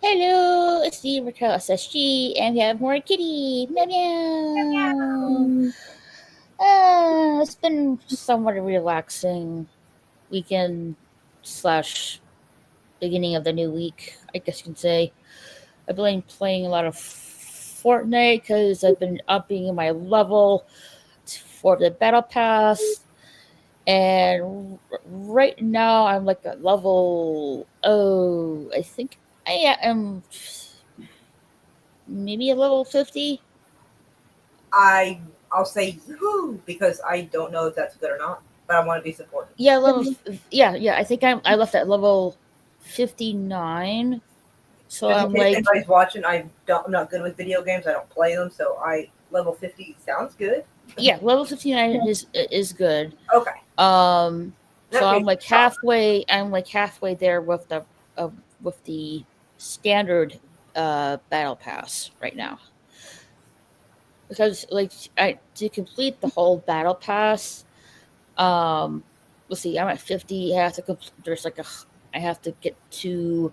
Hello, it's the Raquel SSG, and we have more kitty. Meow meow. It's been somewhat a relaxing weekend slash beginning of the new week, I guess you can say. I've been playing a lot of Fortnite because I've been upping my level for the battle pass, and right now I'm like at level. Oh, I think I am maybe a level 50. I'll say yoo because I don't know if that's good or not, but I want to be supportive. Yeah, yeah. I think I left at level 59. So Just in I'm case like, anybody's watching, I'm not good with video games. I don't play them, so I level 50 sounds good. yeah, level 59 is good. Okay, Um, so that I'm makes like it tough. halfway. I'm like halfway there uh, with the standard battle pass right now. Because like I to complete the whole battle pass, um, let's see, I'm at 50. I have to there's like I have to get to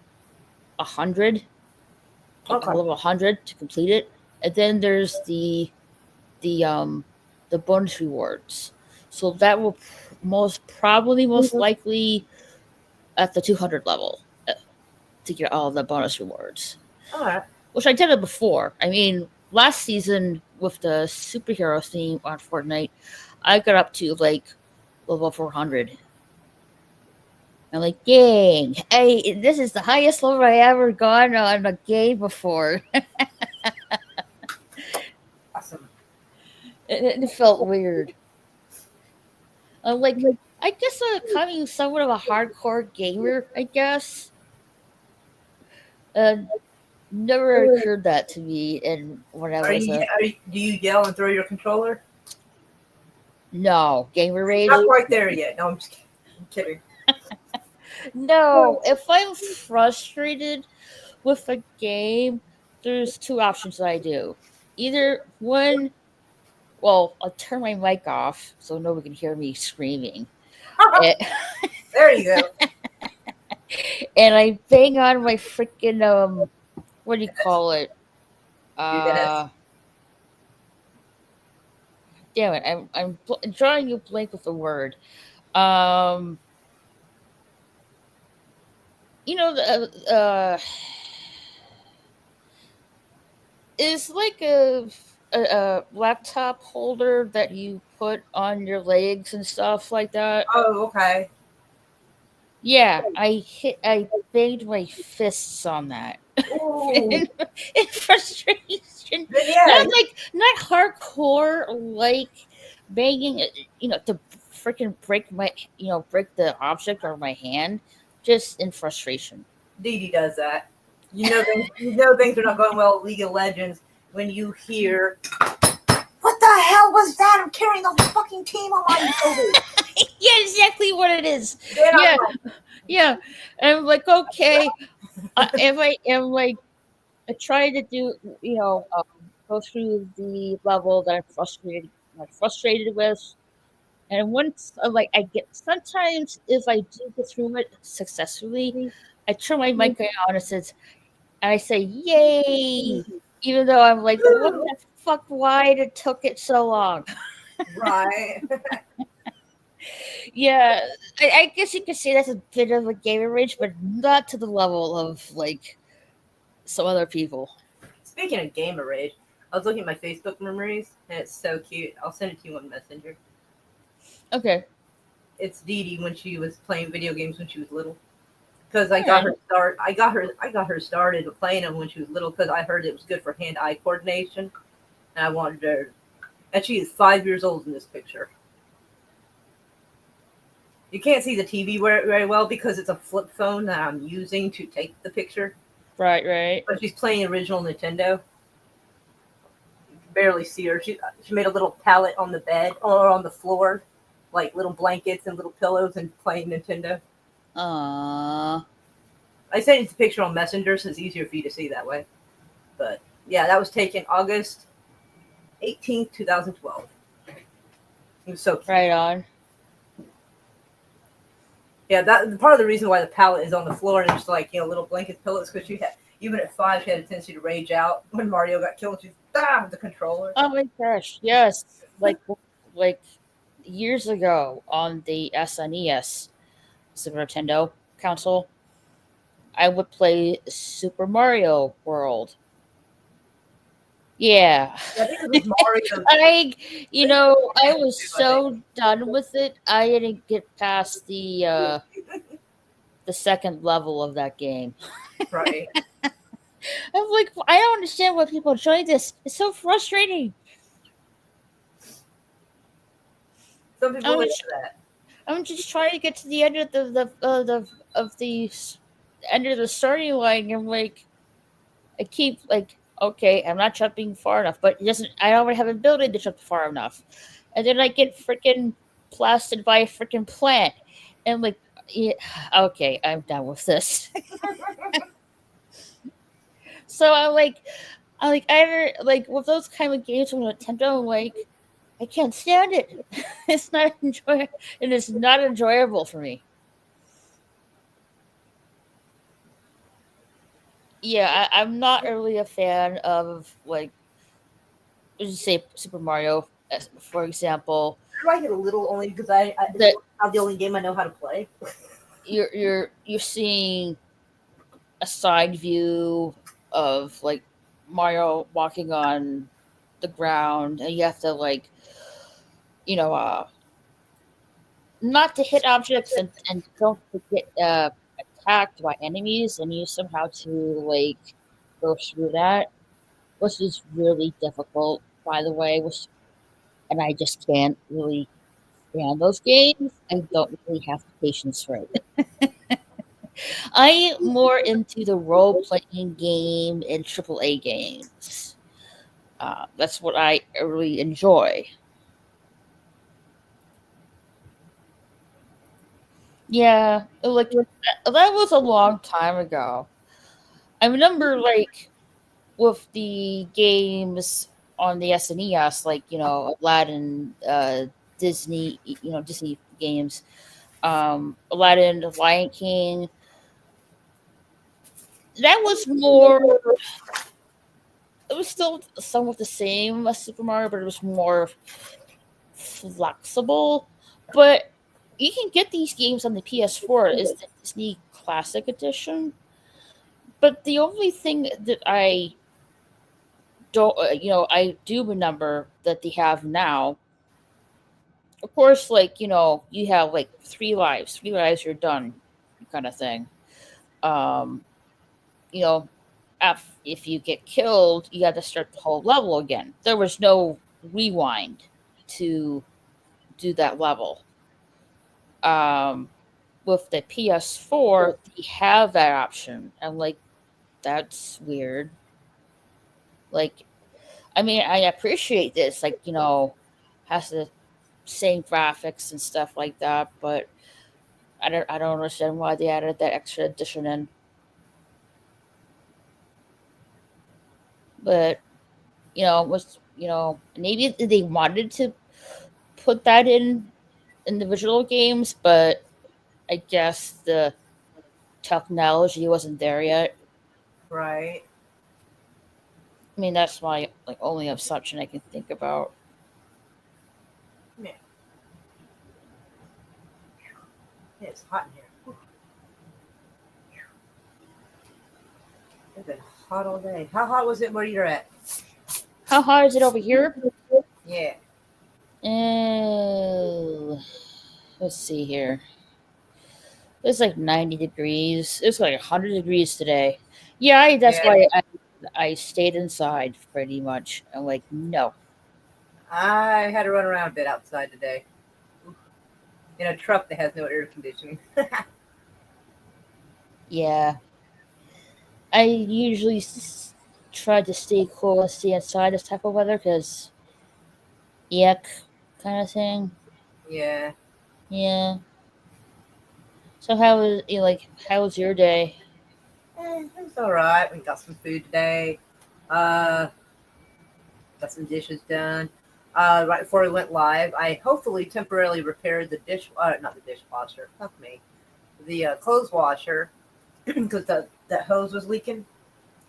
100, like a Okay, level 100 to complete it. And then there's the um the bonus rewards. So that will most likely at the 200 level to get all the bonus rewards. all right. Which I did it before. I mean, last season with the superhero theme on Fortnite, I got up to like level 400. I'm like, dang, hey, this is the highest level I ever gone on a game before. Awesome. It felt weird. Like, I guess becoming somewhat of a hardcore gamer, I guess. Uh, never occurred that to me and when I was a Do you yell and throw your controller? no gamer Not rage. quite there yet. No, I'm just kidding. I'm kidding. No, if I'm frustrated with a game, there's two options that I do. Either one, well, I'll turn my mic off so nobody can hear me screaming, and, There you go. and I bang on my freaking what do you call it? You guys. Uh, damn it, I'm drawing a blank with the word. Um, the is like a laptop holder that you put on your legs and stuff like that. Oh, okay. Yeah, I banged my fists on that Ooh. in frustration. Then yeah, Not hardcore like banging, to freaking break the object or my hand, just in frustration. Dee Dee does that. You know things are not going well at League of Legends when you hear, "What the hell was that? I'm carrying the whole fucking team on my shoulders." Yeah, exactly what it is. Then I'm Yeah, like, yeah. And I'm like, okay, if I am like I try to do, go through the level that I'm frustrated with, and once like I get sometimes if I do get through it successfully, I turn my mic on and I say yay, even though I'm like, what the fuck? Why did it took it so long? right. Yeah, I guess you could say that's a bit of a gamer rage, but not to the level of like some other people. Speaking of gamer rage, I was looking at my Facebook memories, and it's so cute. I'll send it to you on Messenger. Okay, It's Dee Dee when she was playing video games when she was little. Because I all got right. her start. I got her started playing them when she was little because I heard it was good for hand-eye coordination, and I wanted her. And she is 5 years old in this picture. You can't see the TV very well because it's a flip phone that I'm using to take the picture. Right, right. But she's playing original Nintendo. You can barely see her. She made a little pallet on the bed or on the floor, like little blankets and little pillows, and playing Nintendo. Aww. I sent you the picture on Messenger, so it's easier for you to see that way. But yeah, that was taken August 18th, 2012. It was so cute. Right on. Yeah, that part of the reason why the pallet is on the floor and there's like little blanket pillows because Even at 5, she had a tendency to rage out when Mario got killed. She's with the controller. Oh my gosh, yes. Like years ago on the SNES, Super Nintendo console, I would play Super Mario World. Yeah. Yeah, I think it was Mario. I I was Too, I think. so done with it. I didn't get past the second level of that game. Right. I'm like, I don't understand why people enjoy this. It's so frustrating. Some people I'm are into just, that. I'm just trying to get to the end of the end of the storyline. I'm like, I keep like, okay, I'm not jumping far enough, but it doesn't. I don't have an ability to jump far enough, and then I get freaking blasted by a freaking plant, and like, yeah, okay, I'm done with this. So I with those kind of games from Nintendo, like I can't stand it. It's not enjoy. It is not enjoyable for me. Yeah, I'm not really a fan of like let's just say Super Mario, for example. I like it a little only because it's That the only game I know how to play. you're seeing a side view of like Mario walking on the ground, and you have to like you know not to hit objects and don't to get attacked by enemies, and you somehow to like go through that, which is really difficult, by the way. Which and I just can't really stand those games. I don't really have the patience for it. I am more into the role playing game and AAA games. That's what I really enjoy. Yeah, like that was a long time ago. I remember like with the games on the SNES, like Aladdin, Disney games, Aladdin, The Lion King. That was more. It was still somewhat the same as Super Mario, but it was more flexible. But you can get these games on the PS4 is the Disney Classic Edition. But the only thing that I do remember that they have now, of course, like you have like 3 lives, you're done, kind of thing. Um, you know, if you get killed, you got to start the whole level again. There was no rewind to do that level. Um, with the PS4, they have that option, and like that's weird. Like, I mean, I appreciate this, like has the same graphics and stuff like that, but I don't understand why they added that extra addition in. But was maybe they wanted to put that in individual games, but I guess the technology wasn't there yet. Right. I mean, that's my like only assumption I can think about. Yeah. Yeah, it's hot in here. Whew. It's been hot all day. How hot was it where you're at? How hot is it over here? Yeah. Uh, let's see here. It's like 90 degrees. It's like 100 degrees today. Yeah, that's Yeah. why I stayed inside pretty much. I'm like, no. I had to run around a bit outside today in a truck that has no air conditioning. Yeah. I usually try to stay cool and stay inside this type of weather because yuck kind of thing. Yeah. Yeah. So how was your day? It's all right. We got some food today. Uh, got some dishes done. Right before we went live, I hopefully temporarily repaired the not the dishwasher, fuck me, the clothes washer, because that hose was leaking.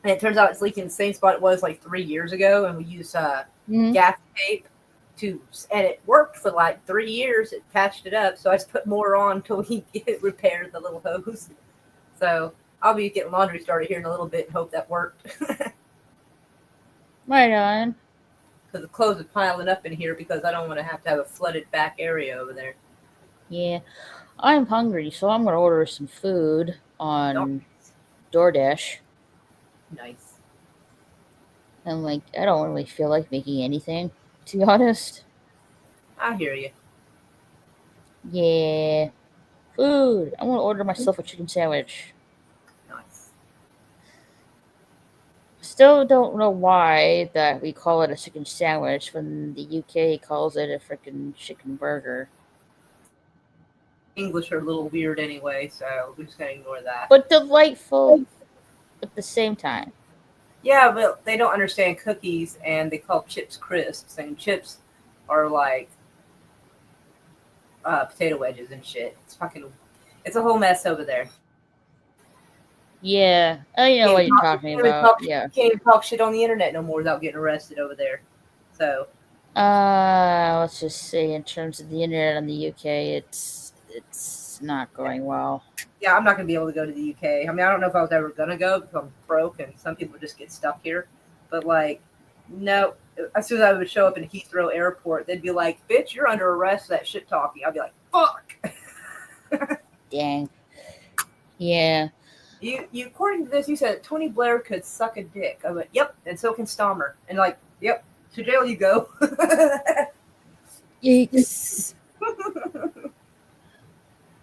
And it turns out it's leaking the same spot it was like 3 years ago, and we used Mm-hmm. gas tape to, and it worked for like 3 years. It patched it up, so I just put more on until we get repaired the little hose. So I'll be getting laundry started here in a little bit and hope that worked. Right on. Because the clothes are piling up in here because I don't want to have a flooded back area over there. Yeah. I'm hungry, so I'm gonna order some food Oh, on DoorDash. nice. And like, I don't really feel like making anything, to be honest. I hear you. Yeah. Food. I want to order myself a chicken sandwich. Nice. Still don't know why that we call it a chicken sandwich when the UK calls it a freaking chicken burger. English are a little weird anyway, so we're just gonna ignore that. But delightful at the same time. Yeah, but they don't understand cookies, and they call chips crisps, and chips are like potato wedges and shit. It's a whole mess over there. Yeah, I know Can't what even you're talk, talking about. Yeah. can't even talk shit on the internet no more without getting arrested over there. So Let's just say in terms of the internet in the UK, it's not going well. yeah, I'm not gonna be able to go to the UK. I mean, I don't know if I was ever gonna go because I'm broke, and some people just get stuck here. But like, no. As soon as I would show up in Heathrow Airport, they'd be like, "Bitch, you're under arrest for that shit talking." I'd be like, "Fuck." Dang. Yeah. You according to this, you said Tony Blair could suck a dick. I went, "Yep," and so can Stommer, and like, "Yep, to jail you go." Yikes.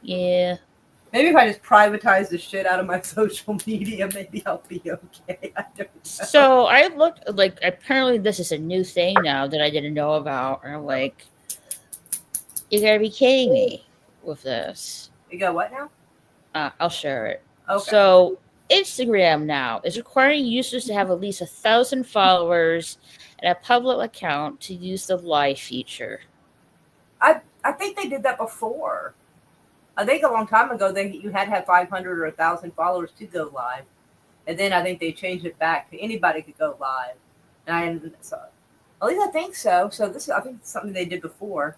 Yeah. Maybe if I just privatize the shit out of my social media, maybe I'll be okay. I don't know. So I looked like apparently this is a new thing now that I didn't know about. And I'm like, you gotta be kidding me with this. You go what now? I'll share it. Okay. So Instagram now is requiring users to have at least 1,000 followers and a public account to use the live feature. I think they did that before. I think a long time ago you had to have 500 or 1,000 followers to go live, and then I think they changed it back to anybody could go live. So at least I think so. So I think it's something they did before.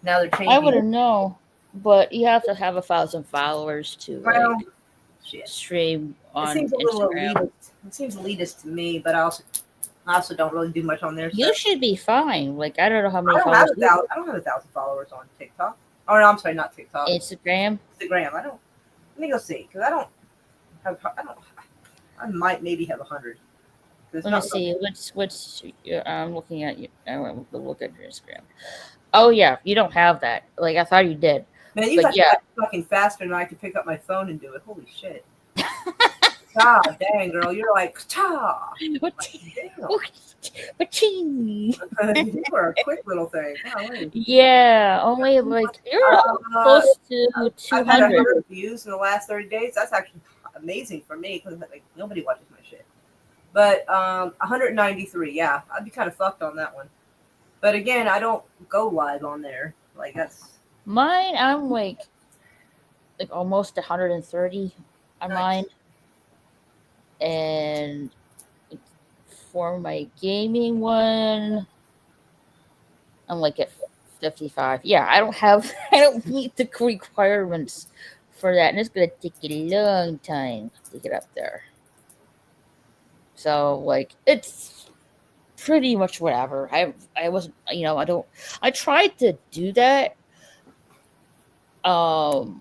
Now they're I changing it. wouldn't know, but you have to have 1,000 followers to Well, like shit. stream It on seems a little Instagram. elitist. It seems elitist to me, but I also don't really do much on there. So You should be fine. Like I don't know how many I don't have followers. 1,000. I don't have 1,000 followers on TikTok. Oh no, I'm sorry, not TikTok. Instagram. Instagram. I don't. Let me go see because I don't have. I don't. I might maybe have 100. Let me see. What's I'm looking at you. I want to look at your Instagram. Oh yeah, you don't have that. Like I thought you did. Man, you But got yeah. that fucking faster than I could pick up my phone and do it. Holy shit. God dang, girl. You're like, ta. Ba-ching. You were a quick little thing. Golly. Yeah, only like you're close to I've had 200. 100 views in the last 30 days. That's actually amazing for me because like, nobody watches my shit. But 193, yeah. I'd be kind of fucked on that one. But again, I don't go live on there. Like, that's... Mine, I'm like almost 130 on Nice. mine. And for my gaming one, I'm like at 55. Yeah, I don't meet the requirements for that. And it's going to take a long time to get up there. So, like, it's pretty much whatever. I wasn't, I tried to do that. Not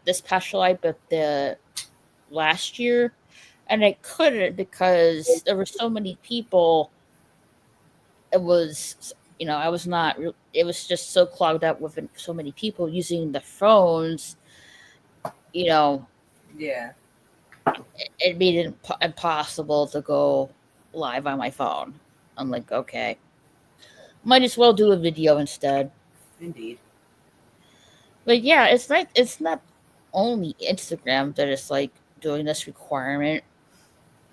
this past July, but the last year. And I couldn't because there were so many people. It was, I was not. It was just so clogged up with so many people using the phones. Yeah. It made it impossible to go live on my phone. I'm like, okay, might as well do a video instead. Indeed. But yeah, it's not only Instagram that is like doing this requirement.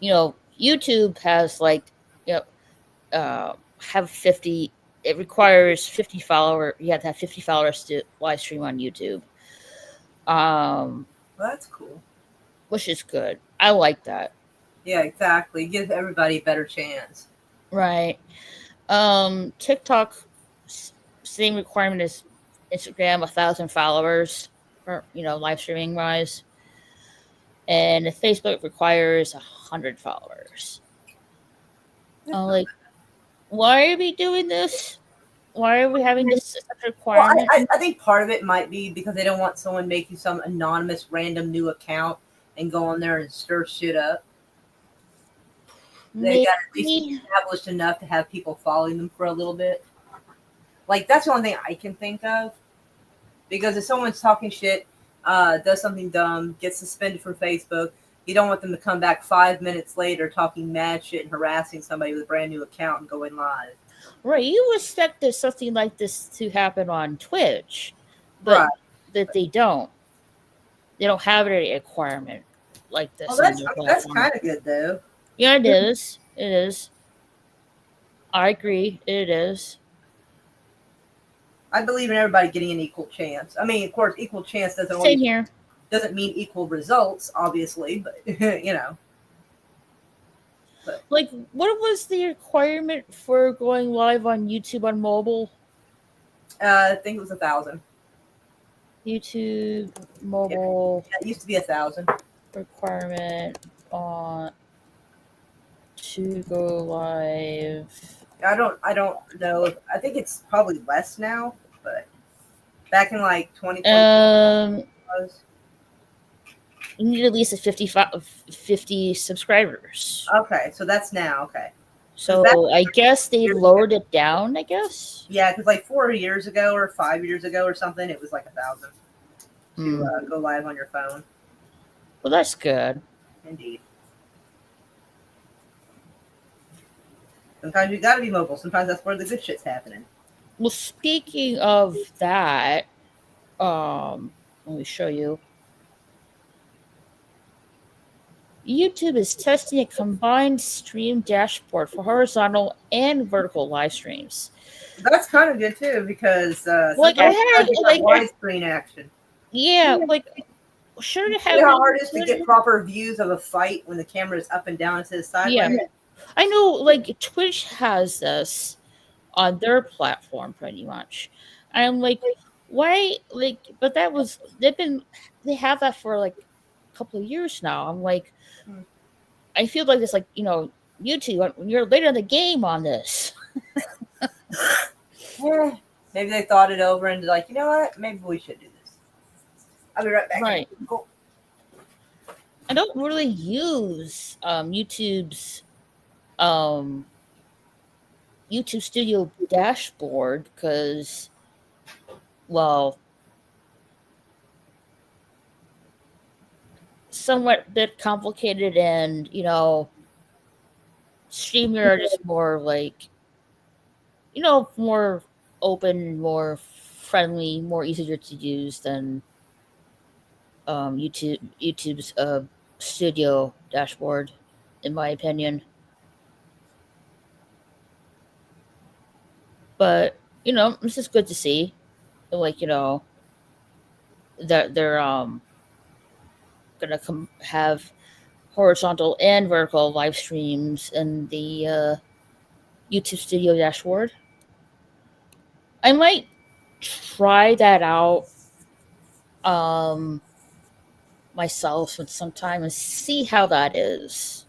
YouTube has like, have 50. It requires 50 follower. You have to have 50 followers to live stream on YouTube. Well, that's cool. which is good. I like that. Yeah, exactly. Give everybody a better chance. Right. TikTok, same requirement as Instagram, 1,000 followers for live streaming wise, and Facebook requires 100 followers. Like, why are we doing this? Why are we having this such a Well, requirement? I think part of it might be because they don't want someone making some anonymous random new account and go on there and stir shit up. They got to at least be Maybe. established enough to have people following them for a little bit. Like, that's the only thing I can think of. Because if someone's talking shit, does something dumb, gets suspended from Facebook, you don't want them to come back 5 minutes later talking mad shit and harassing somebody with a brand new account and going live. Right, you expect something like this to happen on Twitch, but Right. that they don't. They don't have a requirement like Well, this on their that's platform. kind of good though. Yeah, it is. It is. I agree. It is. I believe in everybody getting an equal chance. I mean, of course, equal chance Same here. doesn't mean equal results, obviously, but you know. But Like, what was the requirement for going live on YouTube on mobile? I think it was 1,000. YouTube Yeah, mobile it used to be 1,000. requirement on to go live. I don't know. I think it's probably less now, but back in like 2020 was. You need at least 50 subscribers. Okay, so that's now okay. So I guess they lowered it down. I guess. Yeah, because like 4 years ago or 5 years ago or something, it was like 1,000 to go live on your phone. Well, that's good. Indeed. Sometimes you got to be mobile. Sometimes that's where the good shit's happening. Well, speaking of that, let me show you. YouTube is testing a combined stream dashboard for horizontal and vertical live streams. That's kind of good too because like I had like widescreen action. Yeah, like sure to have. You know how hard it is to get proper views of a fight when the camera is up and down instead of sideways. Yeah, I know. Like Twitch has this on their platform pretty much. And I'm like, why? Like, but they have that for like a couple of years now. I'm like, I feel like it's like YouTube when you're later in the game on this. Yeah, maybe they thought it over and like, you know what? Maybe we should do this. I'll be right back. Right. Cool. I don't really use YouTube's YouTube Studio dashboard because, well, somewhat bit complicated, and StreamYard is more like more open, more friendly, more easier to use than YouTube's Studio dashboard, in my opinion. But this is good to see. Like that they're gonna have horizontal and vertical live streams in the YouTube Studio dashboard. I might try that out myself sometime and see how that is.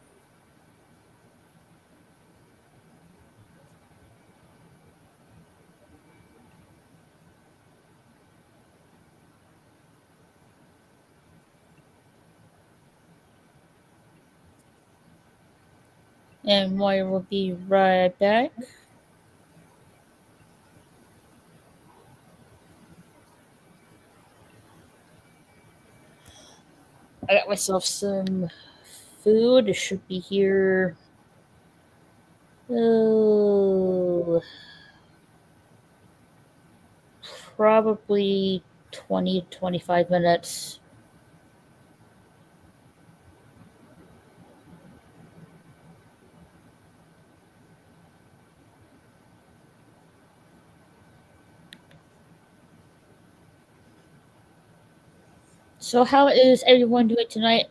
And Moira will be right back. I got myself some food. It should be here. Oh, probably 20 to 25 minutes. So how is everyone doing tonight?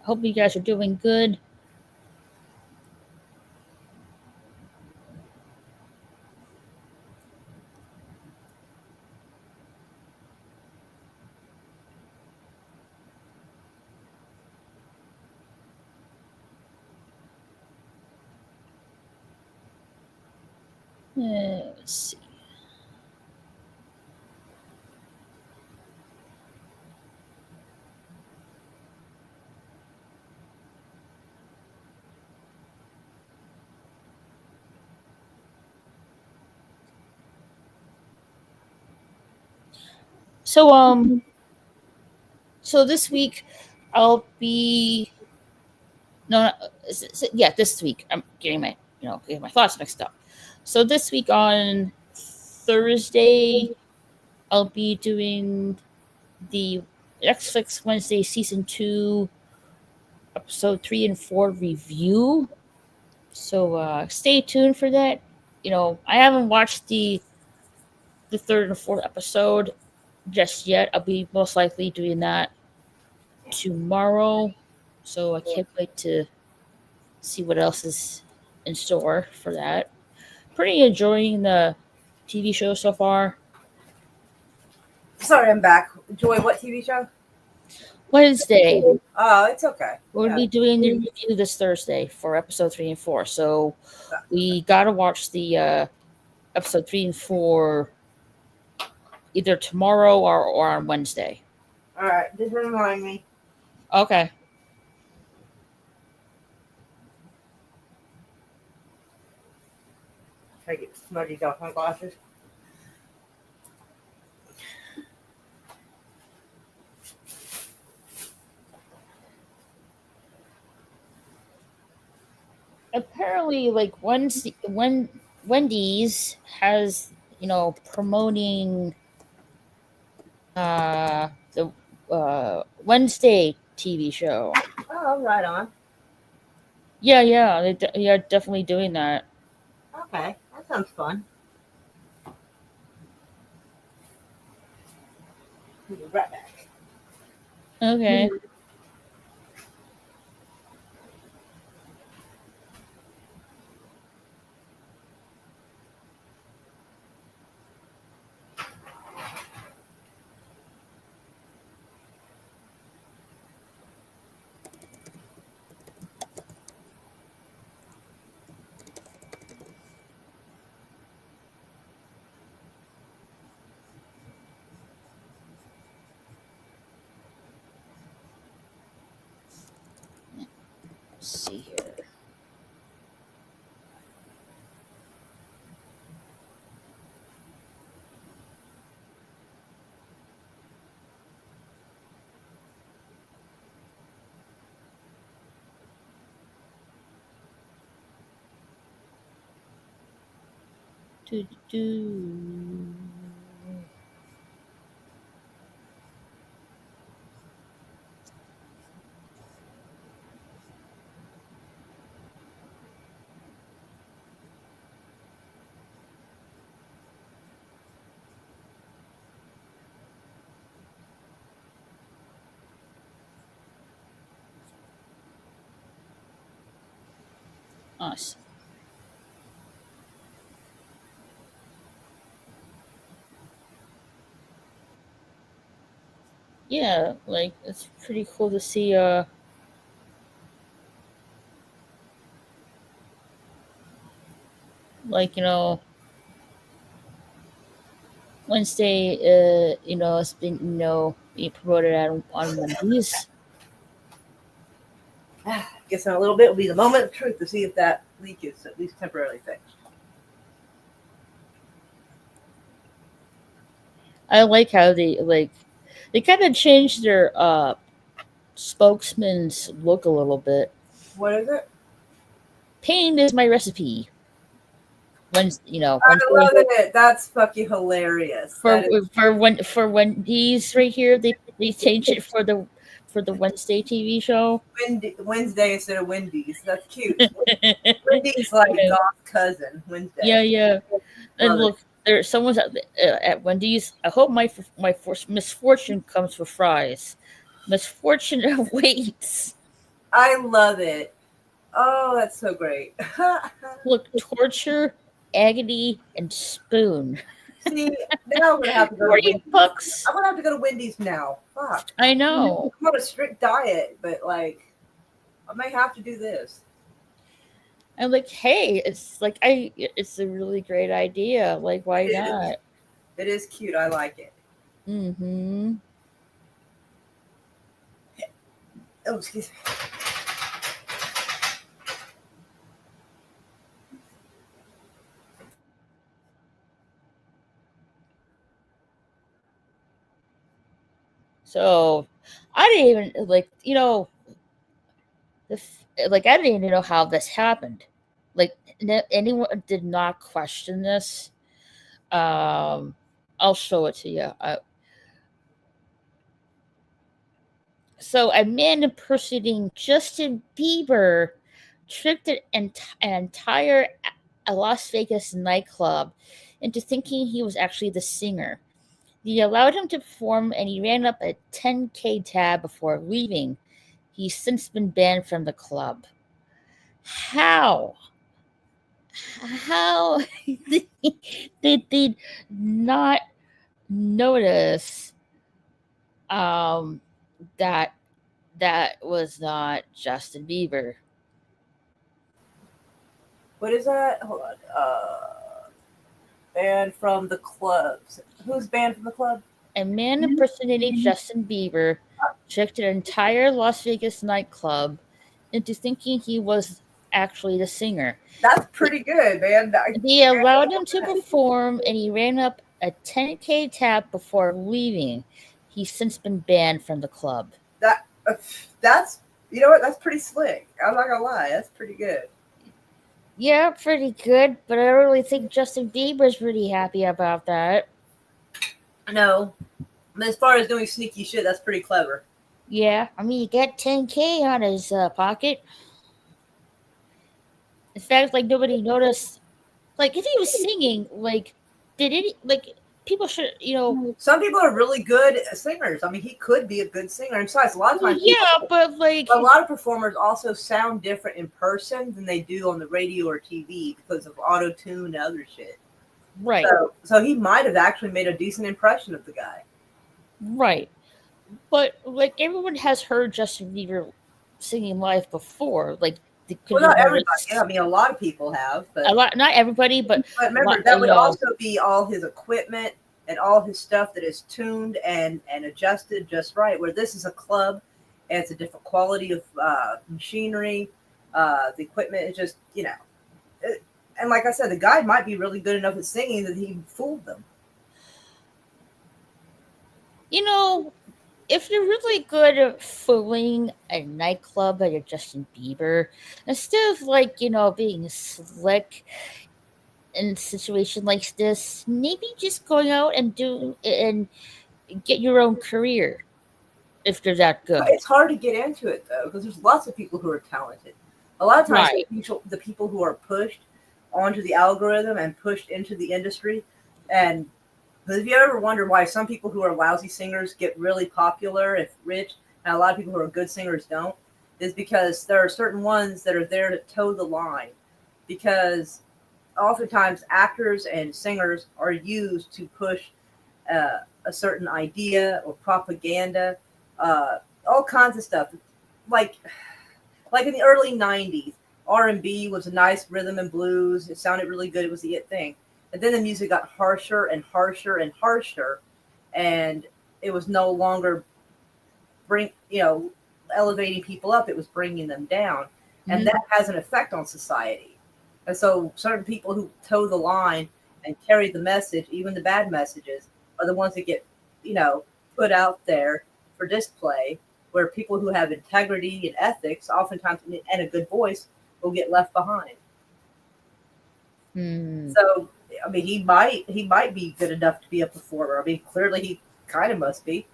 Hope you guys are doing good. Let's see. So so this week I'll be no, no yeah, this week I'm getting my thoughts mixed up. So this week on Thursday I'll be doing the Netflix Wednesday season 2 episode 3 and 4 review. So stay tuned for that. I haven't watched the third and fourth episode just yet. I'll be most likely doing that tomorrow. So I can't wait to see what else is in store for that. Pretty enjoying the TV show so far. Sorry, I'm back. Joy, what TV show? Wednesday, Oh, it's okay. we'll Yeah. be doing the review this Thursday for episode 3 and 4. So we got to watch the episode 3 and 4 either tomorrow or on Wednesday. All right, just remind me. Okay. Try to get smudgies off my glasses. Apparently, like Wendy's has promoting the Wednesday TV show. Oh, right on. Yeah, they are definitely doing that. Okay, that sounds fun. We'll be right back. Okay. Let's see here. Do. Us. Yeah, like it's pretty cool to see. Like Wednesday. It's been being promoted on Wendy's. Guess in a little bit will be the moment of truth to see if that leak is at least temporarily fixed. I like how they kind of changed their spokesman's look a little bit. What is it? Pain is my recipe. I love it. That's fucking hilarious. For Wendy's right here, they changed it for the Wednesday TV show. Wednesday instead of Wendy's. That's cute. Wendy's like God's cousin. Wednesday. Yeah. And look, someone's at Wendy's. I hope my misfortune comes with fries. Misfortune awaits. I love it. Oh, that's so great. Look, torture, agony, and spoon. See, now I'm gonna have to go to Read Wendy's. books. I'm gonna have to go to Wendy's now. Fuck. I I'm know. on a strict diet, but like, I may have to do this. I'm like, hey, it's a really great idea. Like, why It is, not? it is cute. I like it. Mm-hmm. Oh, excuse me. So I didn't even like I didn't even know how this happened. Like anyone did not question this. Um, I'll show it to you. So a man impersonating Justin Bieber tricked an entire Las Vegas nightclub into thinking he was actually the singer. He allowed him to perform and he ran up a 10K tab before leaving. He's since been banned from the club. How? How did they not notice um, that that was not Justin Bieber? What is that? Hold on. Banned from the clubs. Who's banned from the club? A man impersonating Justin Bieber tricked an entire Las Vegas nightclub into thinking he was actually the singer. That's pretty good, man. They allowed him to perform and he ran up a 10K tab before leaving. He's since been banned from the club. That that's you know what? That's pretty slick. I'm not gonna lie. That's pretty good. Yeah, pretty good, but I don't really think Justin Bieber's pretty happy about that. No, as far as doing sneaky shit, that's pretty clever. Yeah, I mean, he got 10K on his pocket. In fact, like, nobody noticed. Like, if he was singing, like, did any, like, people should, Some people are really good singers. I mean, he could be a good singer. And besides, a lot of well, times, yeah, but, like, a lot of performers also sound different in person than they do on the radio or TV because of auto tune and other shit. right, So he might have actually made a decent impression of the guy. right. But, like, everyone has heard Justin Bieber singing live before. Like, could Well, you not everybody. notice? I mean, a lot of people have, A lot, not everybody, but a remember lot, that would also be all his equipment and all his stuff that is tuned and adjusted just right. Where this is a club, and it's a different quality of machinery. The equipment is just and like I said, the guy might be really good enough at singing that he fooled them. you know, if you're really good at fooling a nightclub like a Justin Bieber, instead of being slick in a situation like this, maybe just going out and do and get your own career if you're that good. It's hard to get into it though because there's lots of people who are talented. A lot of times, Right. the people who are pushed onto the algorithm and pushed into the industry, and if you ever wonder why some people who are lousy singers get really popular if rich, and a lot of people who are good singers don't, is because there are certain ones that are there to toe the line. Because oftentimes actors and singers are used to push a certain idea or propaganda, all kinds of stuff. Like like in the early '90s, R&B was a nice rhythm and blues. It sounded really good. It was the it thing. And then the music got harsher and harsher and harsher, and it was no longer elevating people up. It was bringing them down, and Mhm. that has an effect on society. And so, certain people who toe the line and carry the message, even the bad messages, are the ones that get put out there for display. Where people who have integrity and ethics, oftentimes and a good voice, will get left behind. Hmm. So, I mean, he might be good enough to be a performer. I mean, clearly he kind of must be.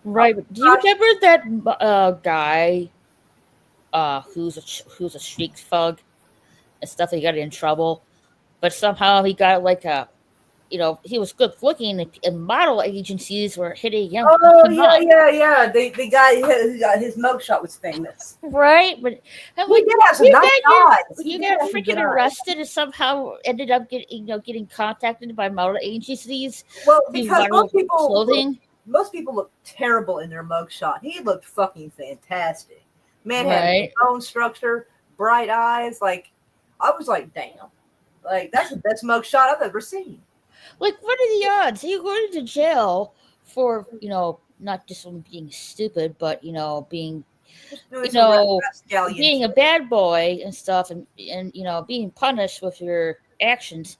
Right. Do you remember that guy who's a street thug and stuff? He got in trouble, but somehow he got like a he was good looking, and model agencies were hitting him Oh yeah, up, yeah, yeah. The guy who got his mugshot was famous. right? But I'm He like, did have some you nice eyes. got He you did got have some good freaking eyes. arrested and somehow ended up getting contacted by model agencies Well, to because model clothing, most people look terrible in their mugshot. He looked fucking fantastic. Man had right? bone structure, bright eyes. Like I was like, damn, like that's the best mugshot I've ever seen. Like, what are the odds? You going to jail for not just from being stupid, but being Just doing you some know rapscallion being a shit. bad boy and stuff, and being punished with your actions.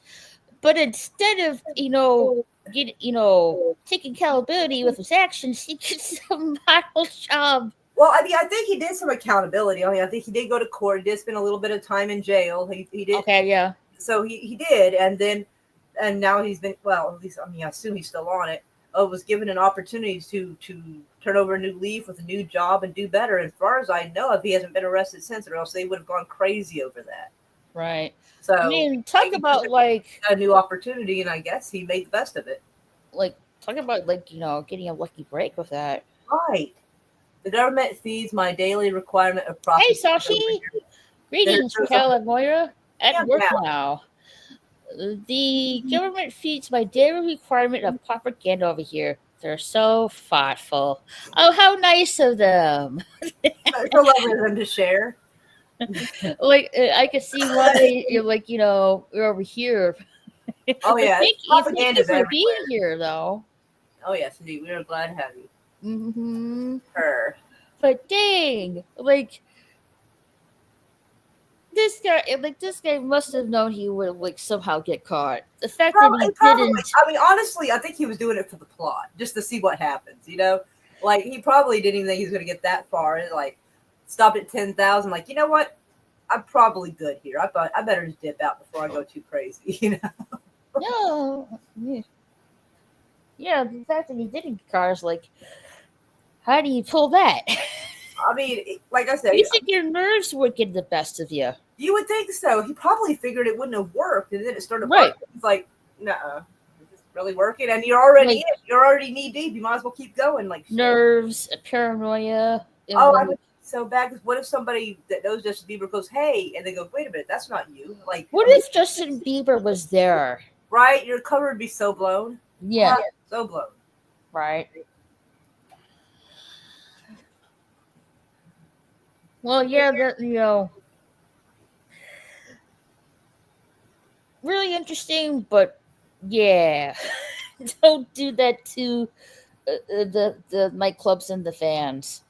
But instead of get taking accountability with his actions, he gets a model job. Well, I mean, I think he did some accountability. I mean, I think he did go to court. He did spend a little bit of time in jail. He did. Okay, yeah, So he did, and now he's been, well, at least I mean I assume he's still on it. Was given an opportunity to turn over a new leaf with a new job and do better. As far as I know, if he hasn't been arrested since, or else they would have gone crazy over that. right. I So mean, talk he took about like a new opportunity, and I guess he made the best of it. getting a lucky break with that. Right. The government feeds my daily requirement of Hey, prophecy over Sashi, here. greetings, There's a Raquel and Moira. At yeah, work yeah. now. The government feeds my daily requirement of propaganda over here. They're so thoughtful. Oh, how nice of them. It's so lovely of them to share. Like, I can see why you're like, you're over here. Oh But yeah, thank propaganda you is for being everywhere. here, though. Oh yes, indeed. We are glad to have you. Hmm. Her. But dang, like, this guy must have known he would, like, somehow get caught. The fact that he Probably. didn't. I mean, honestly, I think he was doing it for the plot, just to see what happens. Like he probably didn't even think he was going to get that far. And like, stopped at 10,000. Like, you know what? I'm probably good here. I better just dip out before I go too crazy. No. Yeah, the fact that he didn't get caught is like, how do you pull that? I mean, like I said, You think your nerves would get the best of you. you would think so. He probably figured it wouldn't have worked, and then it started Right. working. He's like, "No, is this really working?" And you're already in. Like, You're already knee deep. You might as well keep going. Like, shit. nerves, paranoia, and Oh, I then, would be so bad. Because what if somebody that knows Justin Bieber goes, "Hey," and they go, "Wait a minute, that's not you." Like, what I mean, if Justin Bieber was there? right? Your cover would be so blown. Yeah, So blown. right. Well, yeah, really interesting, but yeah, don't do that to the nightclubs and the fans.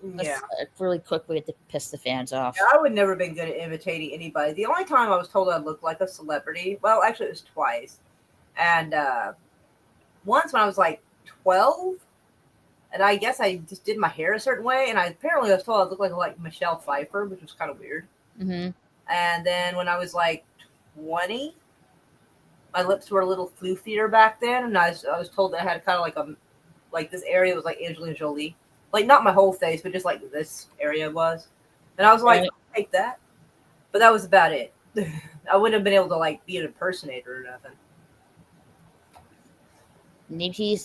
Yeah. That's a really quick way to piss the fans Yeah, off. I would never been good at imitating anybody. The only time I was told I looked like a celebrity, well, actually, it was twice. And once when I was like 12, and I guess I just did my hair a certain way, and I apparently was told I looked like Michelle Pfeiffer, which was kind of weird. Hmm. And then when I was like 20, my lips were a little floofier back then, and I was told that I had kind of like this area was like Angelina Jolie, like not my whole face, but just like this area was. And I was like, Right. I'll take that, but that was about it. I wouldn't have been able to like be an impersonator or nothing. Maybe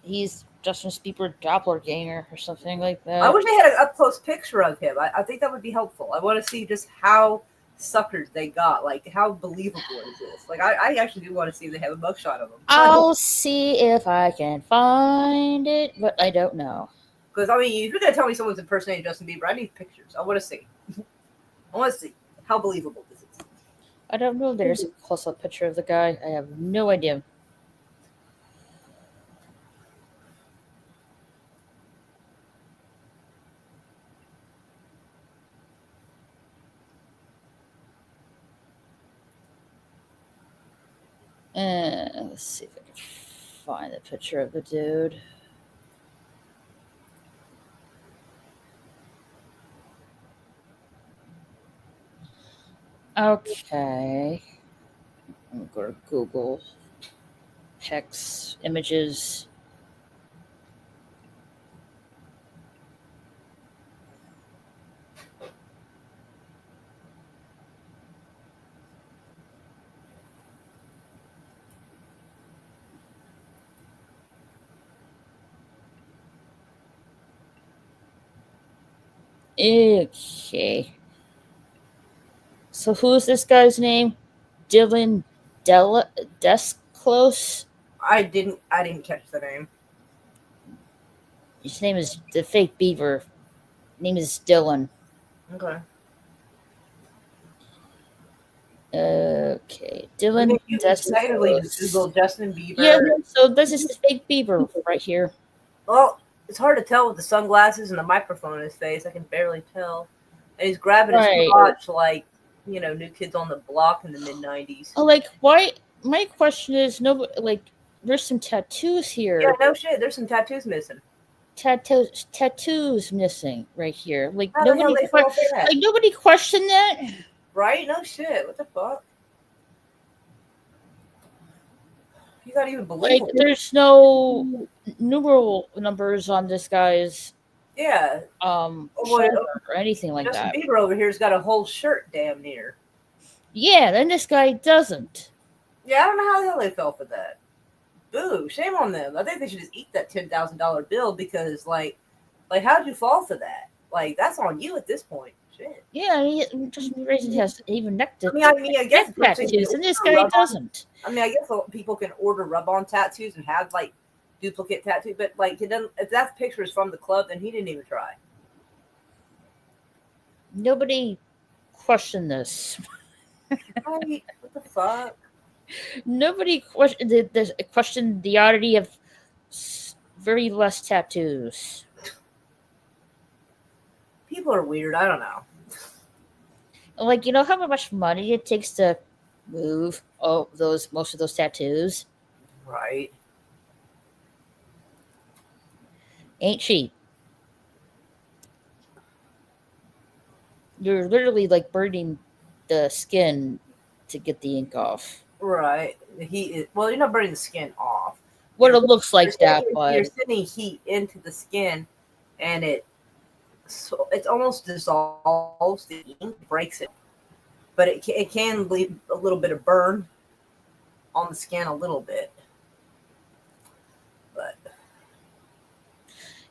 he's Justin Bieber doppelganger or something like I that. wish they had an up close picture of him. I think that would be helpful. I want to see just how suckered they got. Like, how believable is this? Like, I actually do want to see if they have a mugshot of him. I'll see if I can find it, but I don't know. Because, I mean, if you're going to tell me someone's impersonating Justin Bieber, I need pictures. I want to see. I want to see how believable this is. I don't know. There's a close-up picture of the guy. I have no idea. Let's see if I can find the picture of the dude. Okay. I'm going to Google Hex images. Okay. So who's this guy's name? Dylan Della Desclose. I didn't catch the name. His name is the fake beaver. Name is Dylan. Okay. Okay, I Dylan mean, you can technically just Desclose. Google Justin Yeah, Bieber. so this is the fake beaver right here. Well, it's hard to tell with the sunglasses and the microphone in his face. I can barely tell. And he's grabbing his Right. crotch like, New Kids on the Block in the mid 90s. Like, why? My question is, no, like, there's some tattoos Yeah, here. no shit. There's some tattoos missing. Tattoos missing right here. Like How the hell they fall for that? like nobody questioned that. Right? No shit. What the fuck? You gotta even believe Like, it. there's no numeral numbers on this guy's Yeah. shoulder or anything like Justin that. Bieber over here's got a whole shirt damn near. Yeah, then this guy doesn't. Yeah, I don't know how the hell they fell for that. Boo, shame on them. I think they should just eat that $10,000 bill because, how'd you fall for that? Like, that's on you at this point. Shit. Yeah, Justin Bieber has even neck I guess tattoos, and this guy doesn't. I guess people can order rub-on tattoos and have duplicate tattoo, but it doesn't. If that picture is from the club, then he didn't even try. Nobody questioned this. Right? What the fuck? Nobody questioned the oddity of very less tattoos. People are weird. I don't know. Like, how much money it takes to move most of those tattoos? Right. Ain't cheap. You're literally like burning the skin to get the ink off. Right. The heat is you're not burning the skin off. What it looks like that, You're but sending heat into the skin, and it's almost dissolves the ink, breaks it, but it can leave a little bit of burn on the skin, a little bit. But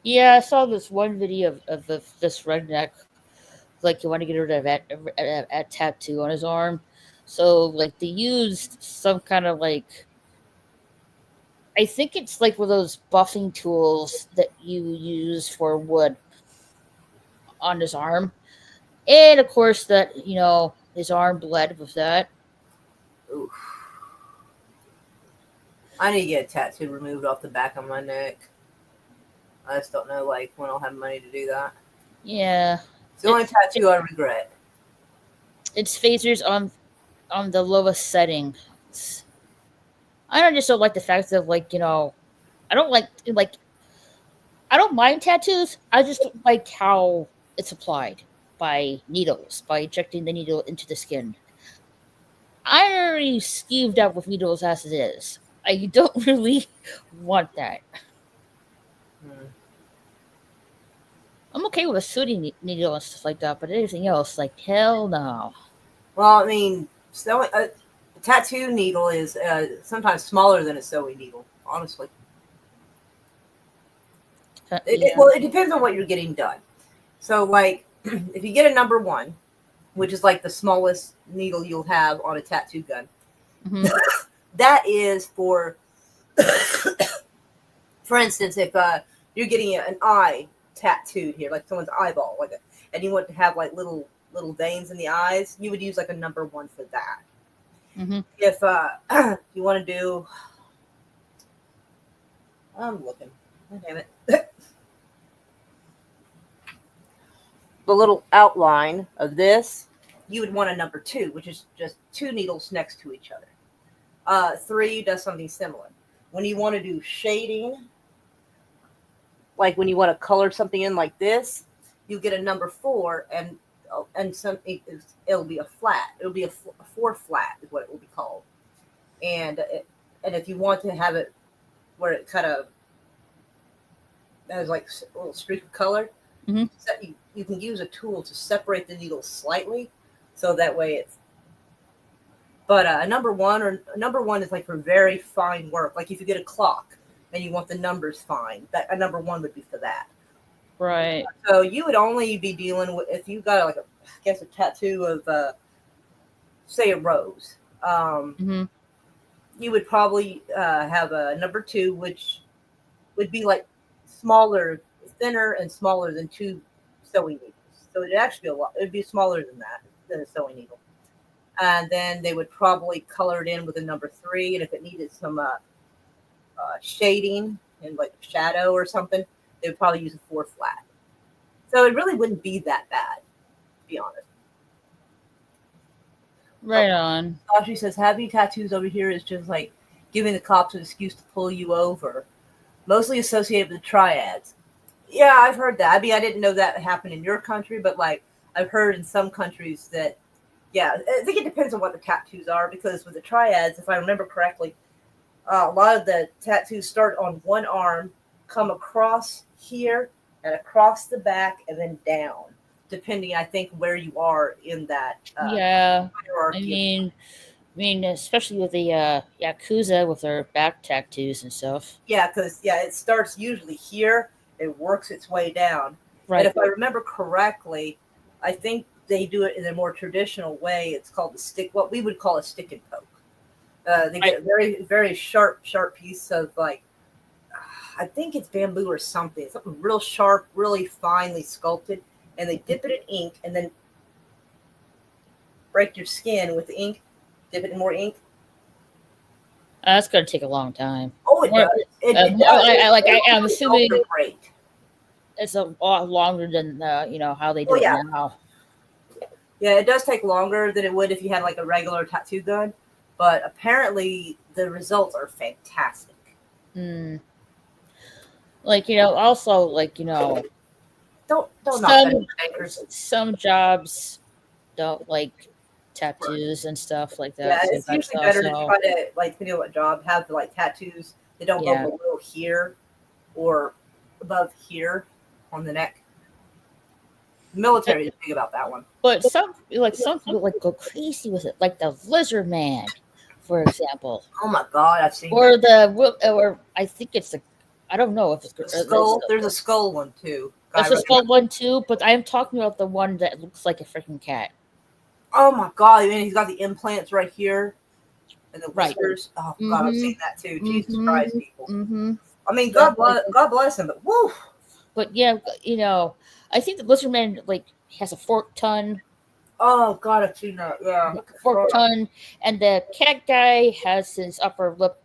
yeah, I saw this one video of this redneck, like, he wanted to get rid of a tattoo on his arm, so like they used some kind of I think it's like one of those buffing tools that you use for wood on his arm. And of course that, his arm bled with that. oof. I need to get a tattoo removed off the back of my neck. I just don't know when I'll have money to do that. Yeah. It's the only tattoo I regret. It's phasers on the lowest setting. I just don't like the fact that I don't I don't mind tattoos. I just don't like how it's applied by needles, by injecting the needle into the skin. I'm already skeeved up with needles as it is. I don't really want that. Hmm. I'm okay with a sooty needle and stuff like that, but anything else, hell no. Well, I mean, a tattoo needle is sometimes smaller than a sewing needle, honestly. Yeah. It depends on what you're getting done. So, if you get a number 1, which is the smallest needle you'll have on a tattoo gun, Mhm. that is for instance, if you're getting an eye tattooed here, like someone's eyeball, and you want to have little veins in the eyes, you would use a number 1 for that. Mm-hmm. If you want to do, I'm looking. Oh, damn it. The little outline of this, you would want a number 2, which is just 2 needles next to each other. 3 does something similar. When you want to do shading, when you want to color something in like this, you get a number 4, and it'll be a flat. It'll be a 4 flat is what it will be called. And if you want to have it where it kind of has a little streak of color, Mhm. you can use a tool to separate the needles slightly, so that way it's. But a number 1 is for very fine work. If you get a clock and you want the numbers fine, that a number 1 would be for that. Right. So you would only be dealing with if you got like a tattoo of say a rose. Mm-hmm. You would probably have a number 2, which would be like smaller, thinner, and smaller than 2 sewing needles. So it'd actually be a lot. It'd be smaller than that than a sewing needle. And then they would probably color it in with a number 3, and if it needed some shading and like shadow or something, they would probably use a 4 flat. So it really wouldn't be that bad, to be honest. Right on. She says having tattoos over here is just like giving the cops an excuse to pull you over. Mostly associated with the triads. Yeah, I've heard that. I mean, I didn't know that happened in your country, but like I've heard in some countries that, yeah, I think it depends on what the tattoos are because with the triads, if I remember correctly, a lot of the tattoos start on one arm, come across here and across the back, and then down, depending, I think, where you are in that Yeah. I hierarchy. mean, especially with the yakuza with their back tattoos and stuff. Yeah, because it starts usually here, it works its way down. And Right. if I remember correctly, I think they do it in a more traditional way. It's called the stick, what we would call a stick and poke. They get a very, very sharp piece of like, I think it's bamboo or something real sharp, really finely sculpted, and they dip it in ink and then break your skin with the ink, dip it in more ink. That's gonna take a long time. Oh, it does. It does. I'm assuming great. it's a lot longer than how they do Oh, it yeah. now. Yeah, it does take longer than it would if you had like a regular tattoo gun, but apparently the results are fantastic. Mm. Like also like Don't some jobs don't like tattoos and stuff like that. Yeah, So it's that's usually better to also try to like depending on what job have like tattoos that don't go below here or above here on the neck. The military is big about that one. But some people like go crazy with it, like the lizard man, for example. Oh my god, I've seen Or or I think it's I don't know if it's the skull. There's a skull one too. There's a skull one too, but I'm talking about the one that looks like a freaking cat. Oh my god! I mean, he's got the implants right here and the whiskers. Right. Oh god, I've seen that too. Jesus Christ, people. Mm-hmm. I mean, God bless him, but woo. But yeah, I think the lizard man like has a forked tongue. Oh god, I've seen that. Yeah, forked tongue, and the cat guy has his upper lip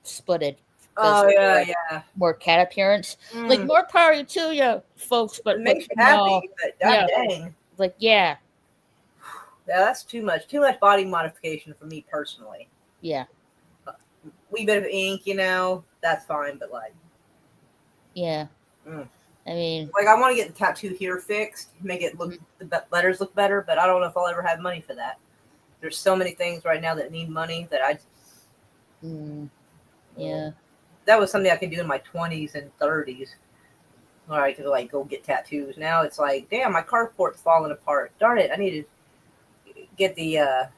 splitted. Oh yeah. More cat appearance. Like more power to you, folks. But it makes you happy. But dang. Like yeah. Yeah, that's too much. Too much body modification for me personally. Yeah. Wee bit of ink, that's fine. But like, yeah. I mean, like I want to get the tattoo here fixed, make it look the letters look better. But I don't know if I'll ever have money for that. There's so many things right now that need money that I. Yeah. That was something I could do in my 20s and 30s. Where I could like go get tattoos. Now it's like, damn, my carport's falling apart. Darn it, I need to get the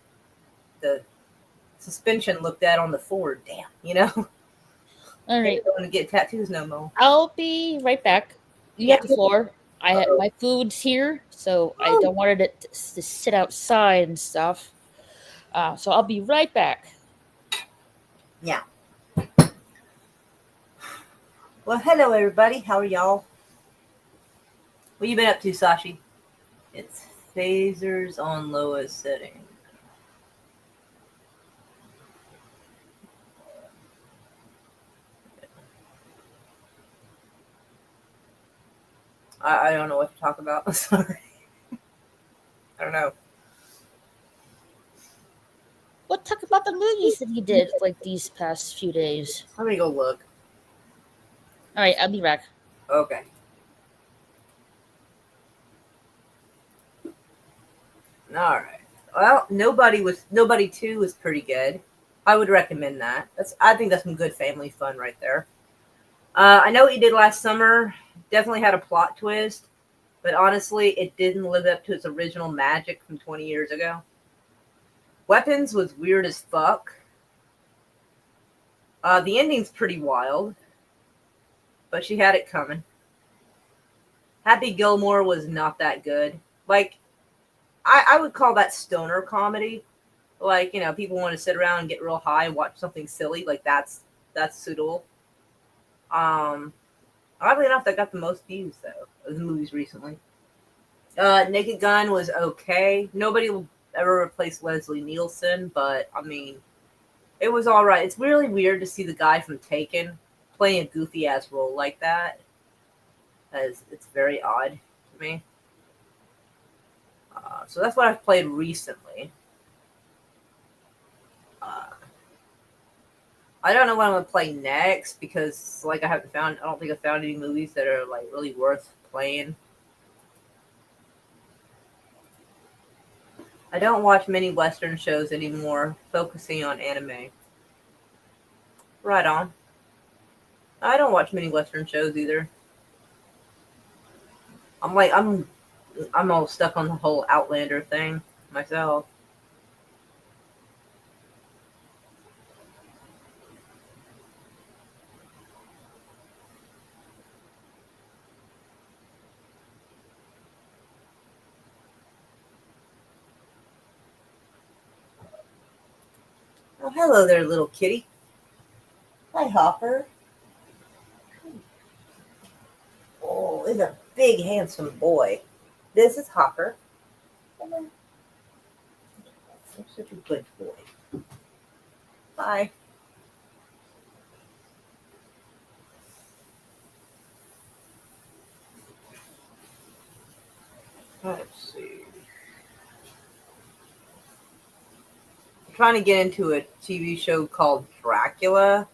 suspension looked at on the Ford. Damn, All right. I don't want to get tattoos no more. I'll be right back. You have the floor. I have my food's here, so I don't want it to sit outside and stuff. So I'll be right back. Yeah. Well, hello everybody. How are y'all? What you been up to, Sashi? It's phasers on lowest setting. I don't know what to talk about. Sorry. I don't know. What talk about the movies that he did like these past few days? Let me go look. All right, I'll be back. Okay. All right. Well, Nobody 2 was pretty good. I would recommend that. I think that's some good family fun right there. I know what you did last summer. Definitely had a plot twist, but honestly, it didn't live up to its original magic from 20 years ago. Weapons was weird as fuck. The ending's pretty wild, but she had it coming. Happy Gilmore was not that good. Like, I would call that stoner comedy. Like, people want to sit around and get real high and watch something silly. Like, that's suitable. Um, Oddly enough, that got the most views though of the movies recently. Naked Gun was okay. Nobody will ever replace Leslie Nielsen, but I mean, it was all right. It's really weird to see the guy from Taken playing a goofy ass role like that. As it's very odd to me. So that's what I've played recently. Uh, I don't know what I'm gonna play next because, like, I haven't found. I don't think I've found any movies that are like really worth playing. I don't watch many Western shows anymore, focusing on anime. Right on. I don't watch many Western shows either. I'm all stuck on the whole Outlander thing myself. Oh, hello there, little kitty. Hi, Hopper. Oh, he's a big, handsome boy. This is Hopper. Come on. You're such a good boy. Bye. Let's see. I'm trying to get into a TV show called Dracula.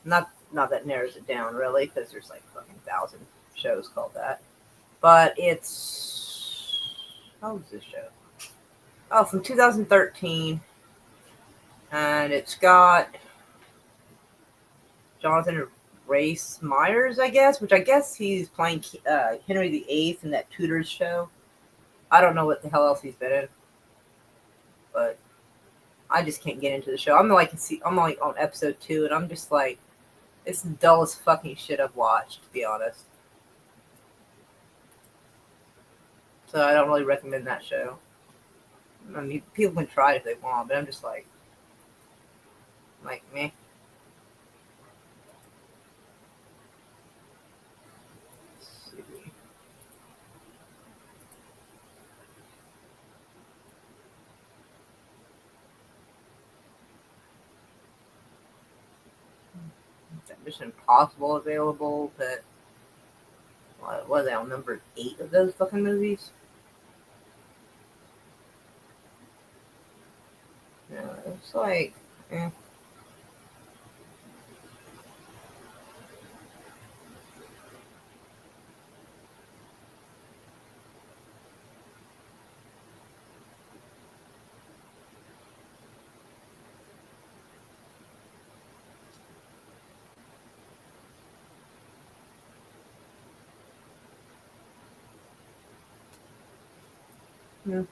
Not that narrows it down really, because there's like fucking 1,000 shows called that. But it's how was this show? Oh, from 2013, and it's got Jonathan Rhys Myers, I guess, which I guess he's playing Henry VIII in that Tudors show. I don't know what the hell else he's been in, but I just can't get into the show. I'm like on episode 2, and I'm just like, it's the dullest fucking shit I've watched, to be honest. So I don't really recommend that show. I mean, people can try it if they want, but I'm just like me. Mission Impossible available, but what are they on number 8 of those fucking movies? Yeah, it's like, eh. Hmm.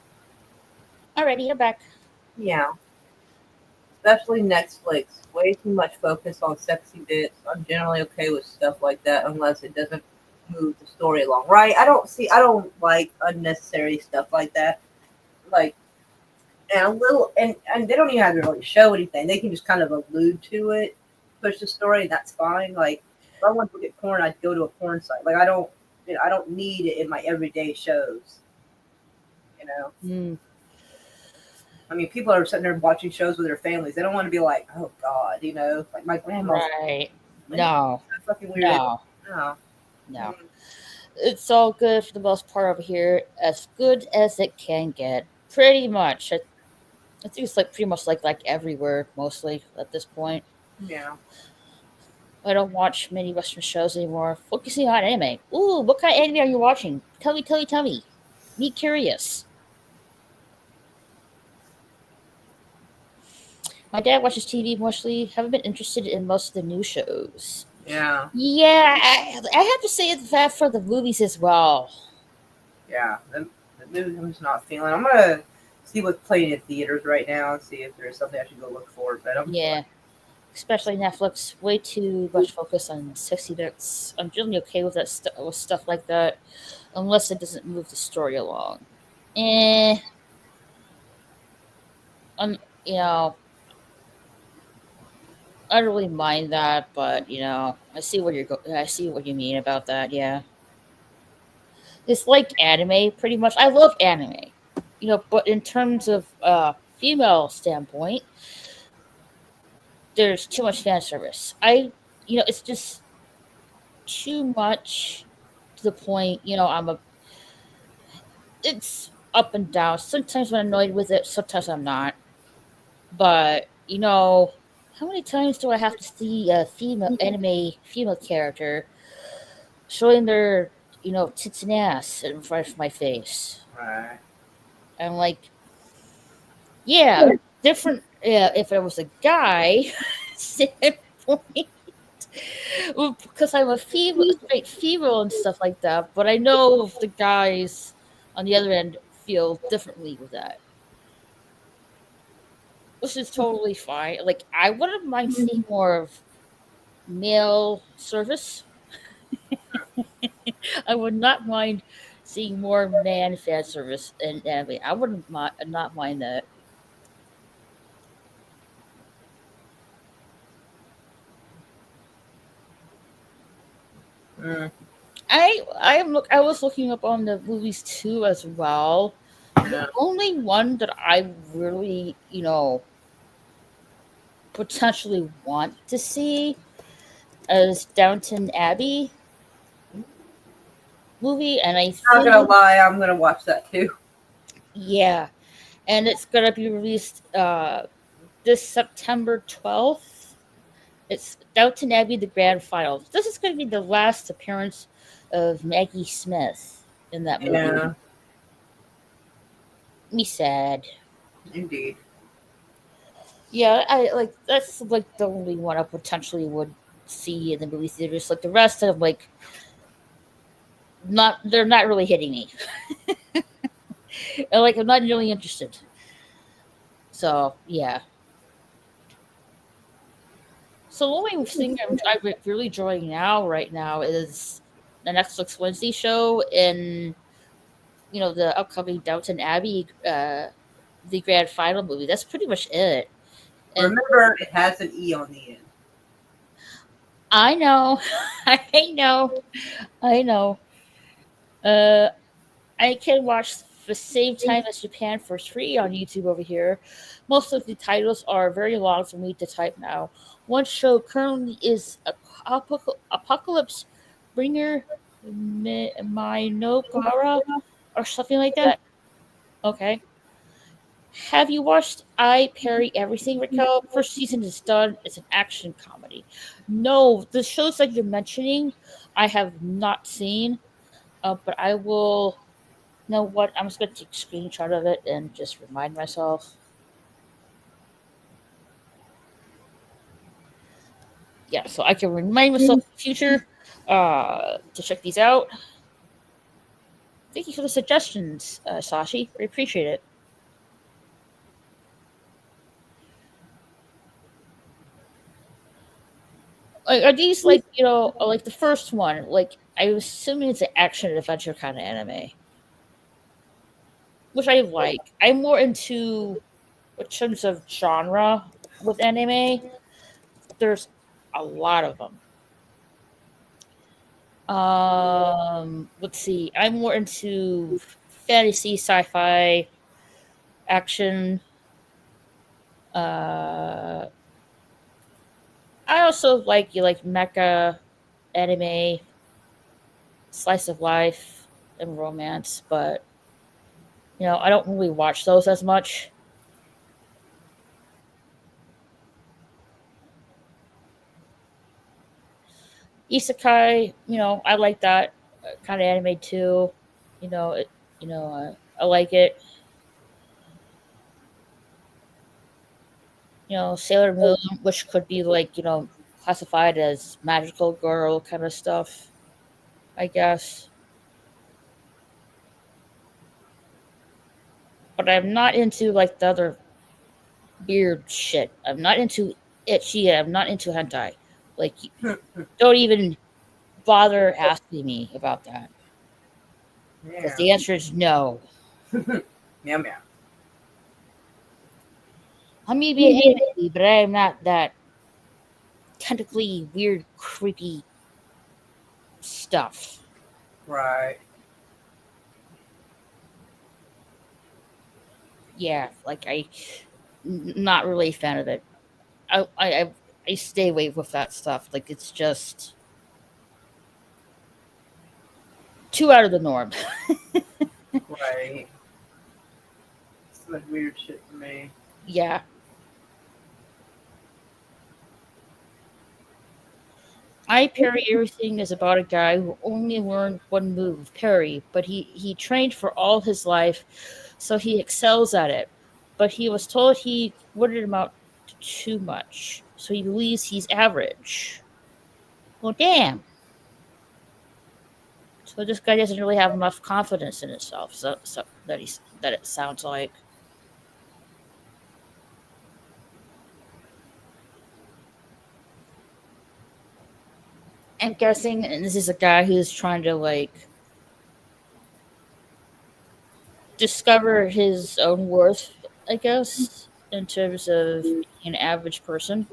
Alrighty, I'm back. Yeah, especially Netflix. Way too much focus on sexy bits. I'm generally okay with stuff like that unless it doesn't move the story along. Right? I don't like unnecessary stuff like that. Like, and a little, and they don't even have to really show anything. They can just kind of allude to it, push the story, and that's fine. Like, if I want to look at porn, I'd go to a porn site. Like, I don't need it in my everyday shows. You know, Mm, I mean, people are sitting there watching shows with their families. They don't want to be like, oh God, like my grandma's. right. Like, No, that's fucking weird. no, No. no. It's all good for the most part over here. As good as it can get. Pretty much. I think it's like pretty much like everywhere, mostly at this point. Yeah. I don't watch many Western shows anymore. Focusing on anime. Ooh, what kind of anime are you watching? Tell me, tell me, tell me. Me curious. My dad watches TV mostly. Haven't been interested in most of the new shows. Yeah. Yeah, I have to say that for the movies as well. Yeah. The movie I'm just not feeling. I'm gonna see what's playing in theaters right now and see if there's something I should go look for. But I'm Yeah, especially Netflix. Way too much focus on sexy bits. I'm generally okay with with stuff like that. unless it doesn't move the story along. Eh, um, you know, I don't really mind that, but I see what you mean about that. Yeah, it's like anime, pretty much. I love anime, but in terms of female standpoint, there's too much fan service. It's just too much to the point. It's up and down. Sometimes I'm annoyed with it, sometimes I'm not. But how many times do I have to see a female character showing their tits and ass in front of my face? Right. I'm like, yeah, different. Yeah, if it was a guy standpoint, well, because I'm a female, straight female and stuff like that. But I know the guys on the other end feel differently with that, which is totally fine. Like, I wouldn't mind seeing more of male service. I would not mind seeing more man fan service in anime. I wouldn't not mind that. Mm, I was looking up on the movies too as well. The yeah. only one that I really potentially want to see is Downton Abbey movie, and I Not gonna think lie, I'm gonna watch that too. yeah, and it's gonna be released this September 12th. It's Downton Abbey, the grand final. This is going to be the last appearance of Maggie Smith in that movie. Yeah, Me sad. indeed. Yeah, I like that's like the only one I potentially would see in the movie theaters. Like the rest of them, like they're not really hitting me. And, like I'm not really interested. So yeah. So the only thing I'm really enjoying right now is the Netflix Wednesday show and the upcoming Downton Abbey, the grand final movie. That's pretty much it. And Remember, it has an E on the end. I know, I know, I know. Uh, I can watch the same time as Japan for free on YouTube over here. Most of the titles are very long for me to type now. One show currently is Apocalypse Bringer Minogara or something like that. Okay. Have you watched I Parry Everything, Raquel? First season is done. It's an action comedy. No, the shows that you're mentioning, I have not seen. But I will. You know what? I'm just going to take a screenshot of it and just remind myself. Yeah, so I can remind myself in the future to check these out. Thank you for the suggestions, Sashi. I appreciate it. Like, are these like like the first one? Like I'm assuming it's an action adventure kind of anime, which I like. I'm more into in terms of genre with anime. There's a lot of them. Let's see. I'm more into fantasy, sci-fi, action. Uh, I also like mecha anime, slice of life, and romance, but I don't really watch those as much. Isekai, I like that kind of anime too. It, I like it. Sailor Moon, which could be like classified as magical girl kind of stuff, I guess. But I'm not into like the other weird shit. I'm not into itchy. I'm not into hentai. Like, don't even bother asking me about that. Because Yeah. the answer is no. Meow meow. I may be a hippie, but I am not that tentacly, weird, creepy stuff. Right. Yeah, like not really a fan of it. I stay away with that stuff. Like it's just too out of the norm. Right. So much weird shit for me. Yeah, I parry everything is about a guy who only learned one move, parry, but he trained for all his life, so he excels at it. But he was told he wouldn't amount to too much, so he believes he's average. Well, damn. So this guy doesn't really have enough confidence in himself. So that it sounds like. I'm guessing, and this is a guy who's trying to like discover his own worth, I guess, in terms of being an average person.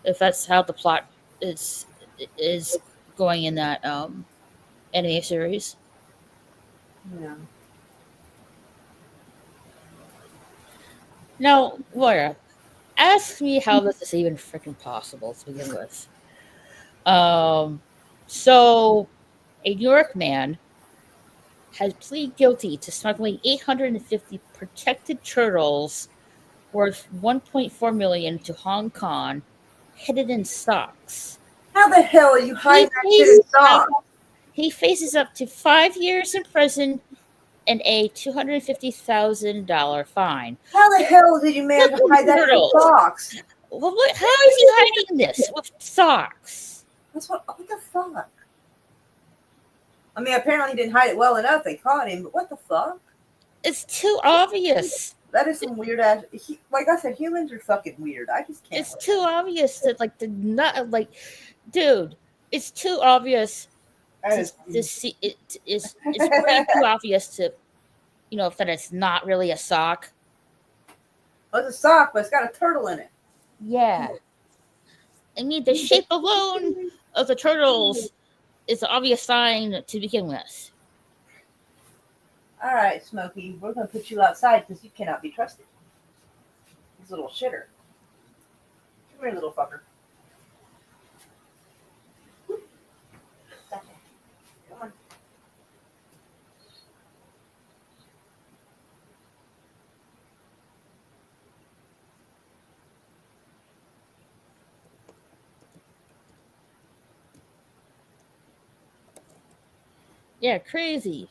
If that's how the plot is is going in that anime series. Yeah. Now, Laura, ask me how this is even freaking possible to begin with. Um, so a New York man has pleaded guilty to smuggling 850 protected turtles worth 1.4 million to Hong Kong, hidden in socks. How the hell are you He hiding that shit in faces up, socks? he faces up to 5 years in prison and a $250,000 fine. How the hell did you manage to Fucking hide that in turtles. socks? Well, how is he hiding this with socks? That's what the fuck? I mean, apparently he didn't hide it well enough. They caught him, but what the fuck? It's too obvious. That is some weird ass. Like I said, humans are fucking weird. I just can't. It's too obvious that like the not like, dude. It's too obvious That to see. It's way too obvious to that it's not really a sock. Well, it's a sock, but it's got a turtle in it. Yeah, I mean the shape alone of the turtles is an obvious sign to begin with. All right, Smokey, we're gonna put you outside because you cannot be trusted. This little shitter. Come here, little fucker. Come on. Yeah, crazy.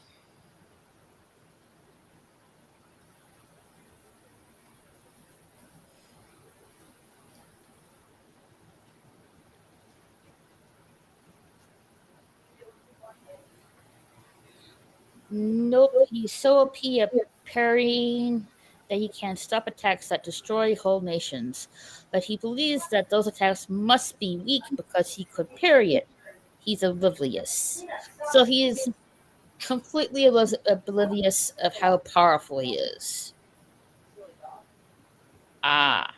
Nope, he's so OP at parrying that he can stop attacks that destroy whole nations. But he believes that those attacks must be weak because he could parry it. He's oblivious. So he is completely oblivious of how powerful he is. Ah.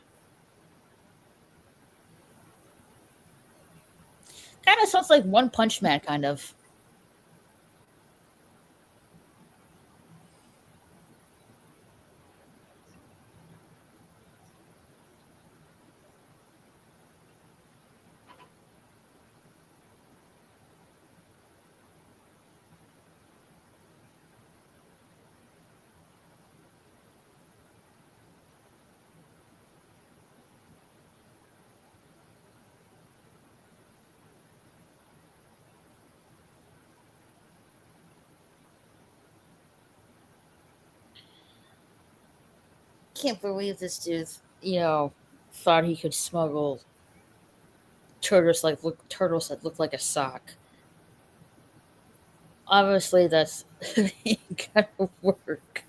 Kind of sounds like One Punch Man, kind of. Can't believe this dude, thought he could smuggle turtles that look like a sock. Obviously, that's ain't gonna work.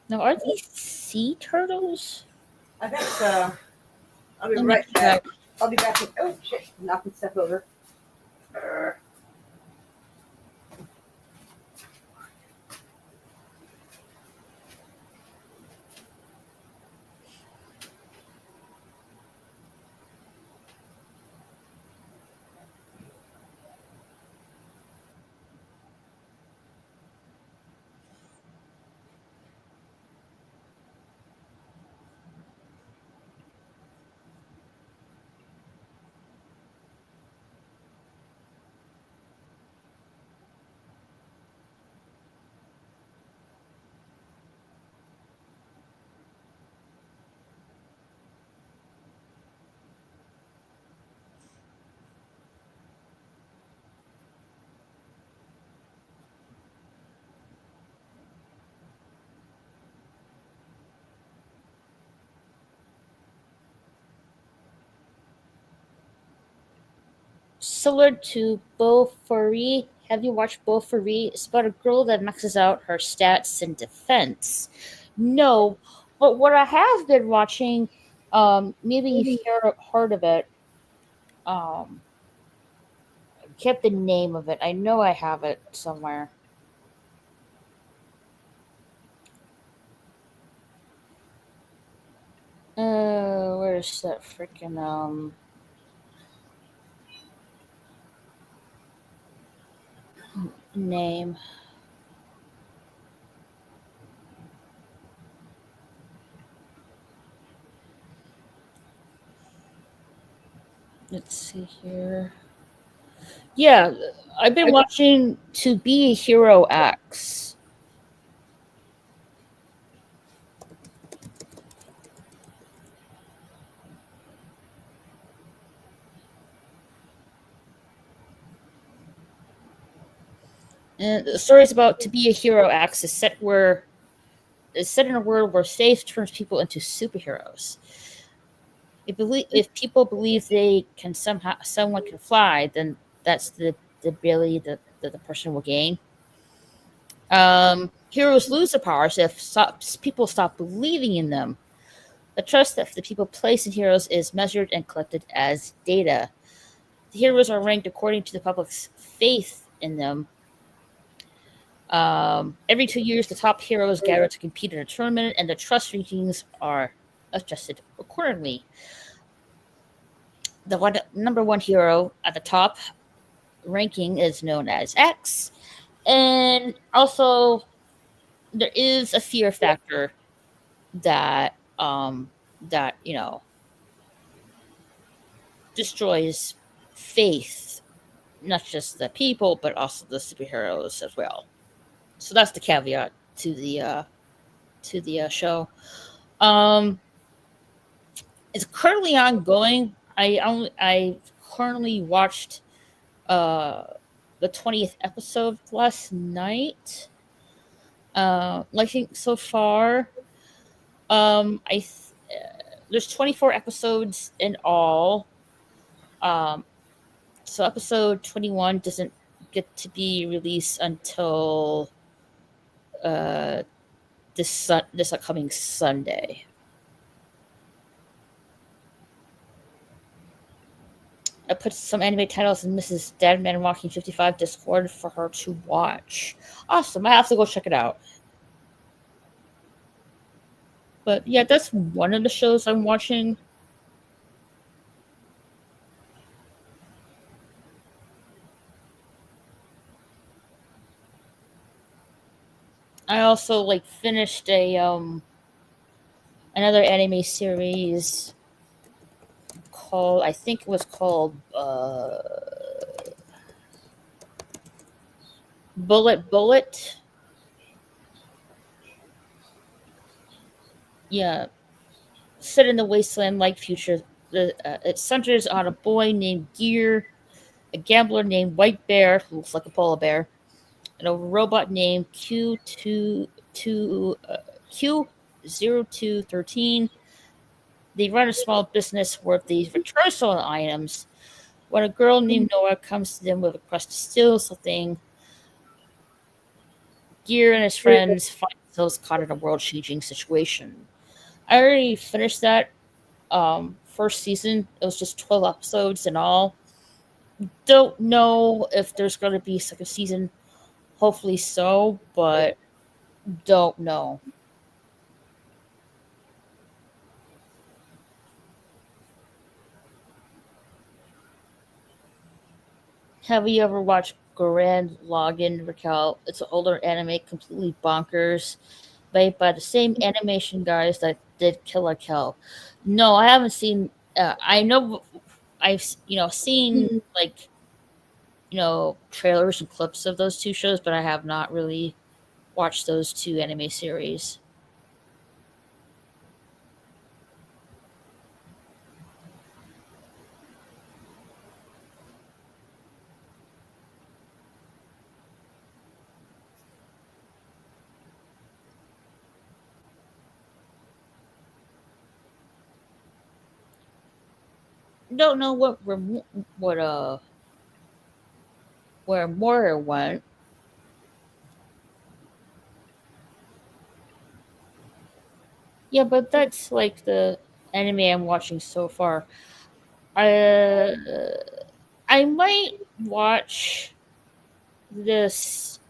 Now, are these sea turtles? I think so. I'll be Let me right check. back. I'll be back. Oh shit! Knocking stuff over. Similar to Beaufort. Have you watched Beaufort? It's about a girl that maxes out her stats in defense. No, but what I have been watching, maybe you've heard of it. Um, Kept the name of it. I know I have it somewhere. Where's that freaking name? Let's see here. Yeah, I've been watching To Be a Hero X. And the story is about To Be a Hero X is set in a world where faith turns people into superheroes. If people believe they can someone can fly, then that's the ability that the person will gain. Heroes lose their powers if people stop believing in them. The trust that the people place in heroes is measured and collected as data. The heroes are ranked according to the public's faith in them. Every 2 years, the top heroes gather to compete in a tournament, and the trust rankings are adjusted accordingly. The number one hero at the top ranking is known as X, and also there is a fear factor that that destroys faith, not just the people but also the superheroes as well. So that's the caveat to the show. Um, it's currently ongoing. I currently watched uh the 20th episode last night. I think so far, I there's 24 episodes in all. Um, so episode 21 doesn't get to be released until uh this upcoming Sunday. I put some anime titles in Mrs. Deadman Walking 55 Discord for her to watch. Awesome. I have to go check it out. But yeah, that's one of the shows I'm watching. I also finished a another anime series called, I think it was called Bullet Bullet. Yeah, set in the wasteland like future. It centers on a boy named Gear, a gambler named White Bear, who looks like a polar bear, and a robot named Q0213. They run a small business where they return stolen items. When a girl named Noah comes to them with a quest to steal something, Gear and his friends find those caught in a world changing situation. I already finished that first season. It was just 12 episodes in all. Don't know if there's going to be a second season. Hopefully so, but don't know. Have you ever watched Grand Login, Raquel? It's an older anime, completely bonkers, made by the same animation guys that did Kill la Kill. No, I haven't seen. I know I've seen like trailers and clips of those two shows, but I have not really watched those two anime series. Don't know what where Moira went. Yeah, but that's like the anime I'm watching so far. Uh, I might watch this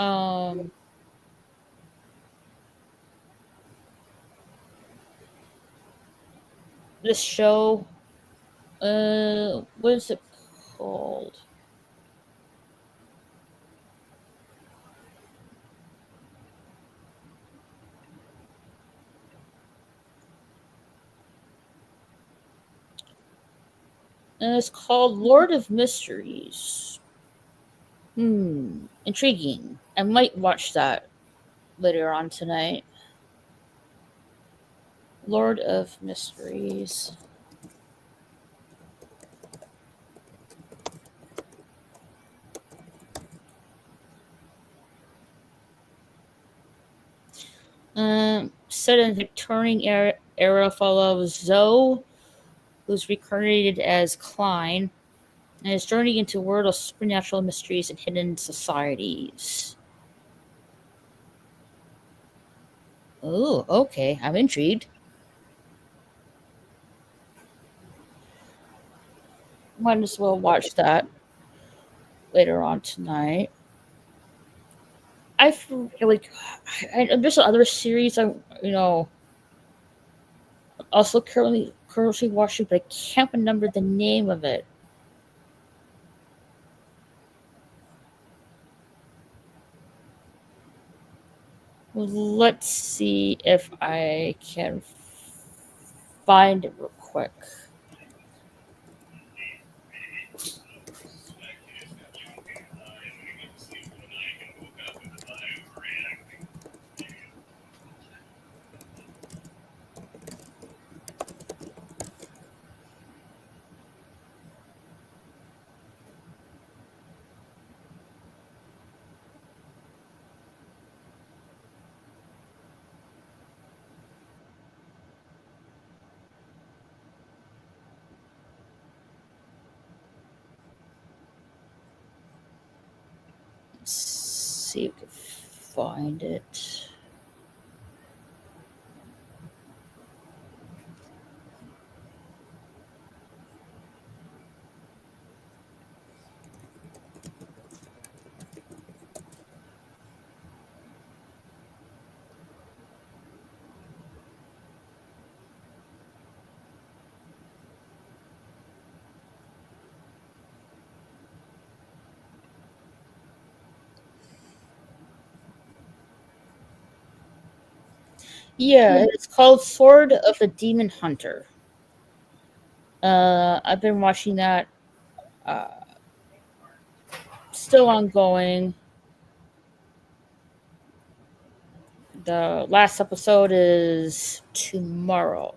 um this show. What is it called? And it's called Lord of Mysteries. Intriguing. I might watch that later on tonight. Lord of Mysteries. Set in the Victorian era follows Zoe, who's reincarnated as Klein, and is journeying into a world of supernatural mysteries and hidden societies. Oh, okay. I'm intrigued. Might as well watch that later on tonight. I feel like there's other series I'm also currently watching, but I can't remember the name of it. Let's see if I can find it real quick. Let's see if I can find it. Yeah, it's called Sword of the Demon Hunter. I've been watching that. Uh, Still ongoing. The last episode is tomorrow.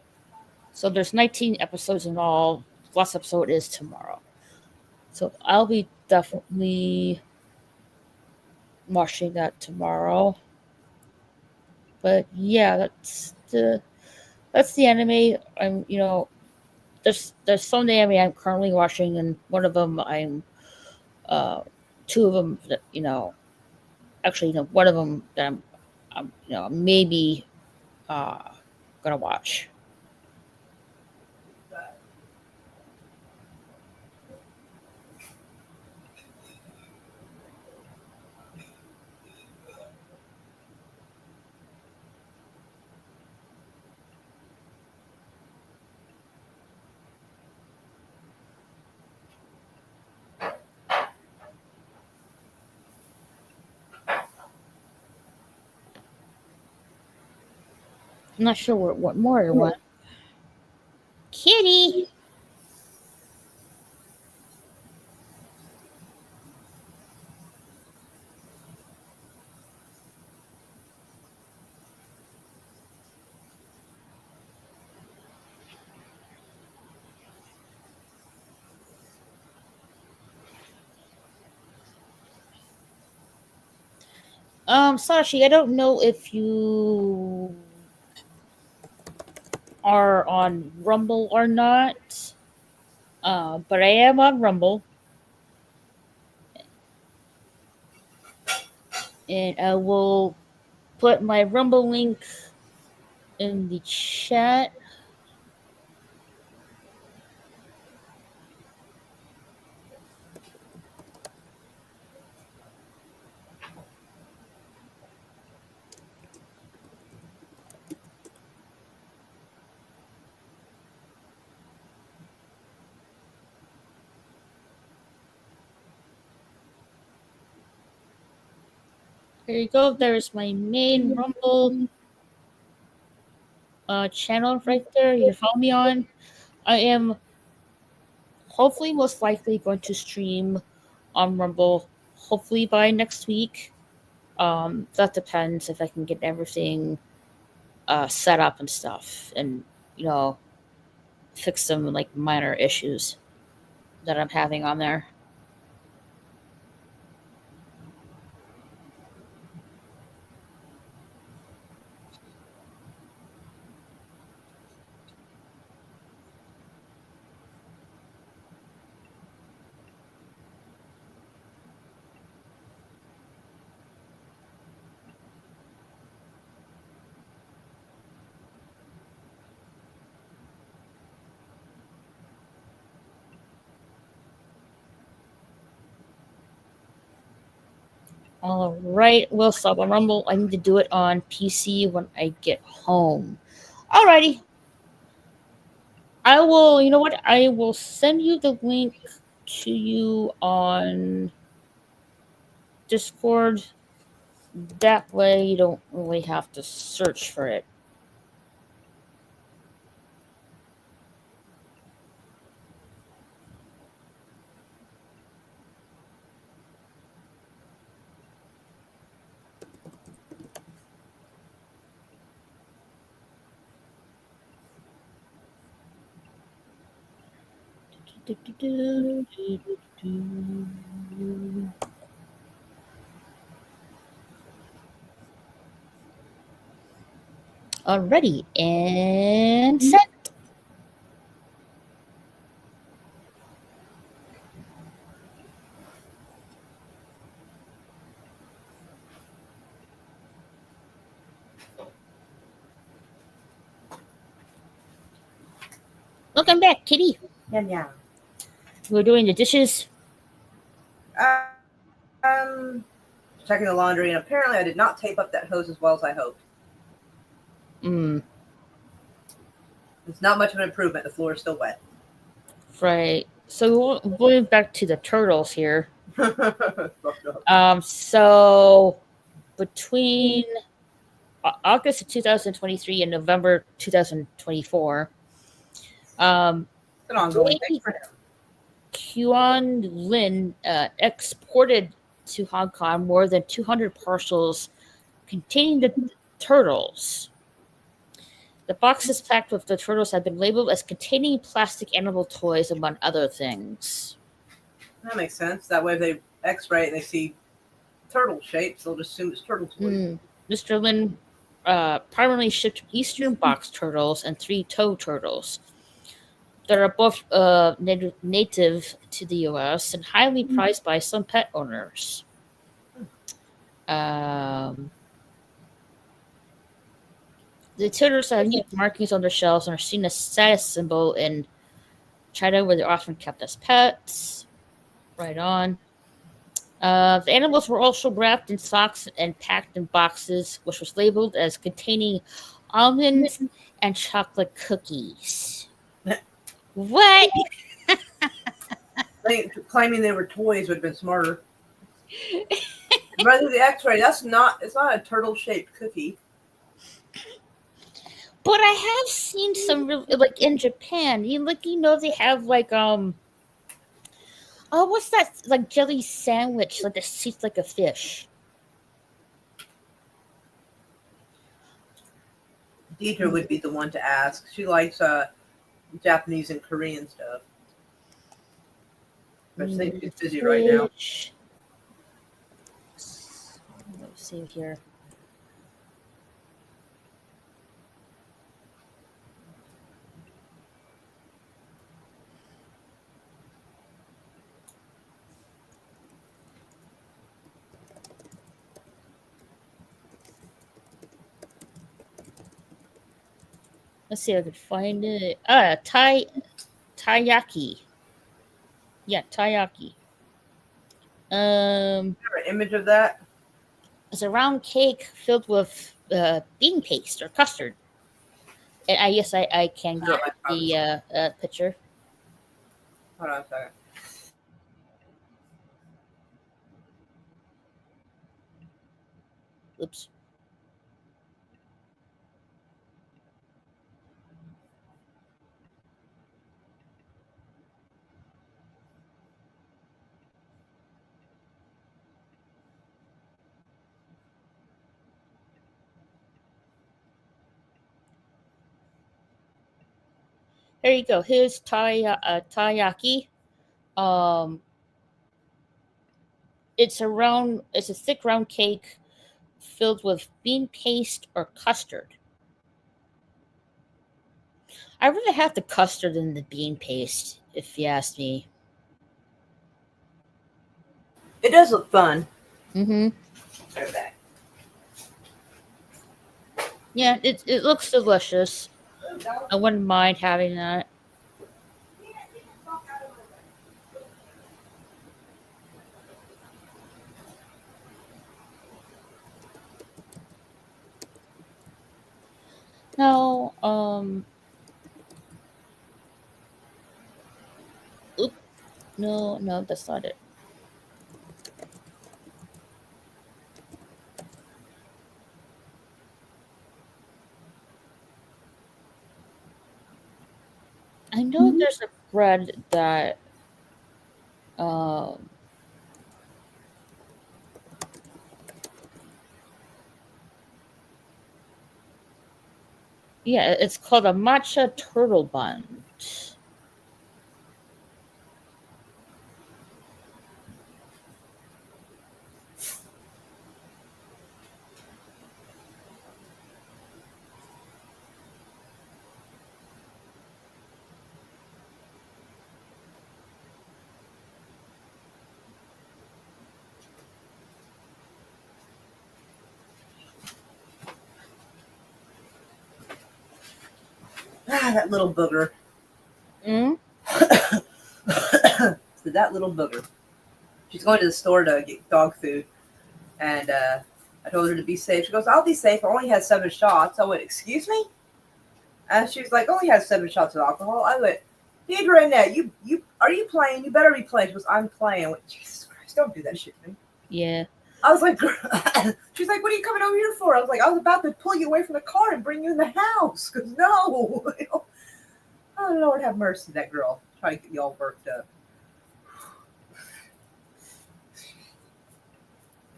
So there's 19 episodes in all. Last episode is tomorrow. So I'll be definitely watching that tomorrow. But yeah, that's the anime. I'm there's some anime I'm currently watching, and one of them I'm two of them that actually one of them that maybe uh, gonna watch. I'm not sure what more I want. Kitty. Sashi, I don't know if you are on Rumble or not. But I am on Rumble, and I will put my Rumble link in the chat. There you go. There's my main Rumble channel right there. You can follow me on. I am hopefully most likely going to stream on Rumble hopefully by next week. That depends if I can get everything set up and stuff, and you know fix some like minor issues that I'm having on there. All right, we'll stop on Rumble. I need to do it on PC when I get home. Alrighty. I will, you know what? I will send you the link to you on Discord. That way you don't really have to search for it. Alrighty, and sent. Welcome back, Kitty. Yeah. We're doing the dishes. Um, checking the laundry, and apparently I did not tape up that hose as well as I hoped. It's not much of an improvement. The floor is still wet. Right. So going back to the turtles here. So between August of 2023 and November 2024, It's an ongoing thing for him. Quan Lin exported to Hong Kong more than 200 parcels containing the turtles. The boxes packed with the turtles have been labeled as containing plastic animal toys, among other things. That makes sense. That way, if they X-ray and they see turtle shapes, they'll just assume it's turtle toys. Mr. Lin primarily shipped eastern box turtles and 3 tow turtles that are both native to the U.S. and highly prized by some pet owners. The turtles have unique markings on their shells and are seen as status symbol in China, where they're often kept as pets. Right on. The animals were also wrapped in socks and packed in boxes, which was labeled as containing almonds and chocolate cookies. What? Claiming they were toys would have been smarter. Rather the X-ray, it's not a turtle-shaped cookie. But I have seen some like in Japan. They have like oh, what's that like jelly sandwich like that tastes like a fish? Deidre would be the one to ask. She likes Japanese and Korean stuff. But I think she's busy right now. Let's see here. Let's see if I can find it. Taiyaki. Yeah, taiyaki. Is there an image of that? It's a round cake filled with bean paste or custard. And I guess I can get the picture. Hold on a second. Oops. Here you go. Here's taiyaki. Um, it's a thick round cake filled with bean paste or custard. I rather have the custard than the bean paste, if you ask me. It does look fun. Mm-hmm. Okay. Yeah, it looks delicious. I wouldn't mind having that. No, oop, no, that's not it. I know there's a bread that, um, yeah, it's called a matcha turtle bun. That little booger. Mm? So that little booger. She's going to the store to get dog food. And I told her to be safe. She goes, I'll be safe. I only had 7 shots. I went, excuse me? And she was like, only had 7 shots of alcohol. I went, Deidre, Annette, you are you playing? You better be playing. She goes, I'm playing. I went, Jesus Christ, don't do that shit to me. Yeah. I was like, she's like, what are you coming over here for? I was like, I was about to pull you away from the car and bring you in the house. Because no. Oh, Lord have mercy, that girl. Trying to get you all worked up.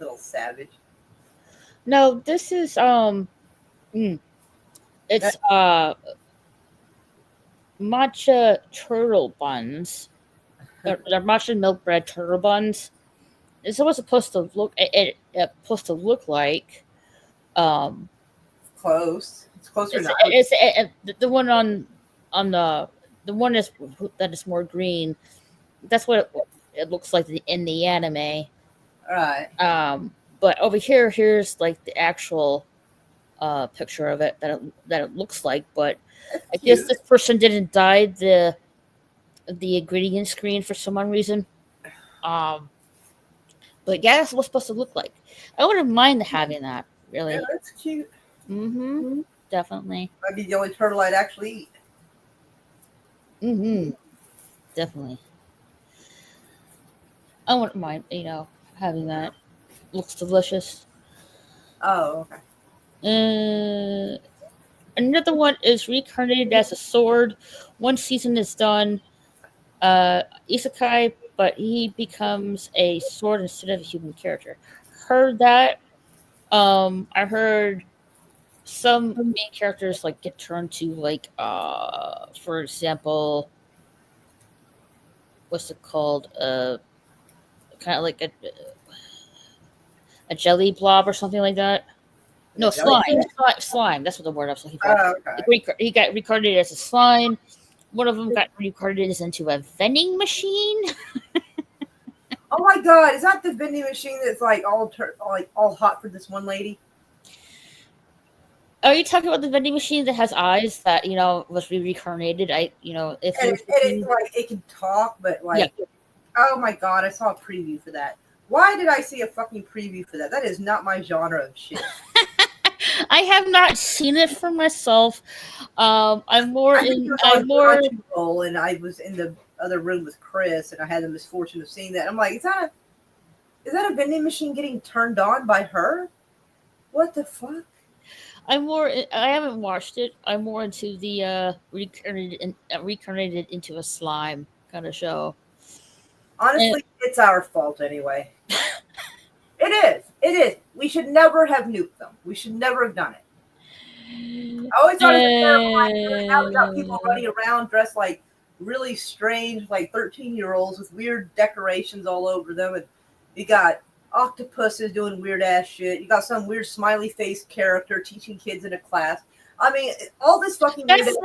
Little savage. No, this is it's matcha turtle buns. They're matcha milk bread turtle buns. It's what it's supposed to look. It's supposed to look like. Close. It's closer now. The one on the one that is more green. That's what it looks like in the anime. All right. But over here's like the actual picture of it that it looks like, but That's I guess cute. this person didn't dye the ingredient screen for some odd reason. Um, but yeah, that's what it's supposed to look like. I wouldn't mind having that, Yeah, really. that's cute. Mm-hmm. Definitely. Might be the only turtle I'd actually eat. Mm-hmm. Definitely. I wouldn't mind, having that. Looks delicious. Oh, okay. Uh, Another one is reincarnated as a sword. One season is done. Isekai, but he becomes a sword instead of a human character. Heard that. I heard some main characters like get turned to like, for example, what's it called? Kind of like a jelly blob or something like that. No, A slime. jellyfish? Slime. That's what the word I was looking for. Oh, okay. He got reincarnated as a slime. One of them got reincarnated into a vending machine. Oh my god, is that the vending machine that's like all hot for this one lady? Are you talking about the vending machine that has eyes that was reincarnated? If And you're it thinking, like it can talk, but yeah, like, oh my god, I saw a preview for that. Why did I see a fucking preview for that? That is not my genre of shit. I have not seen it for myself. I'm more I think it in. was I'm on more. Crunchyroll, and I was in the other room with Chris, and I had the misfortune of seeing that. I'm like, is that a vending machine getting turned on by her? What the fuck? I'm more. I haven't watched it. I'm more into the reincarnated into a slime kind of show. And Honestly, it's our fault anyway. It is. It is. We should never have nuked them. We should never have done it. I always thought it was a terrible idea. Now we got people running around dressed like really strange, like 13-year-olds with weird decorations all over them. And you got octopuses doing weird ass shit. You got some weird smiley face character teaching kids in a class. I mean, all this fucking weird shit.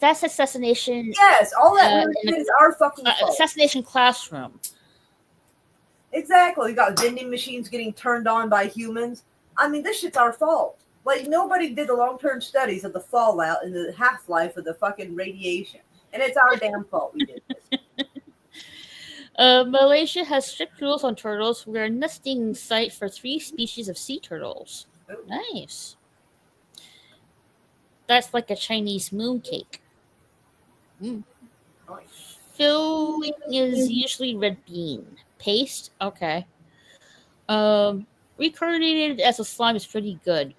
That's assassination. Yes, all that weird shit is our fucking fault. Assassination classroom. Exactly. You got vending machines getting turned on by humans. I mean, this shit's our fault. Like, nobody did the long-term studies of the fallout and the half-life of the fucking radiation. And it's our damn fault we did this. Malaysia has strict rules on turtles. We're a nesting site for 3 species of sea turtles. Ooh. Nice. That's like a Chinese mooncake. Nice. Filling is usually red bean. Paste? Okay. Reincarnated as a slime is pretty good.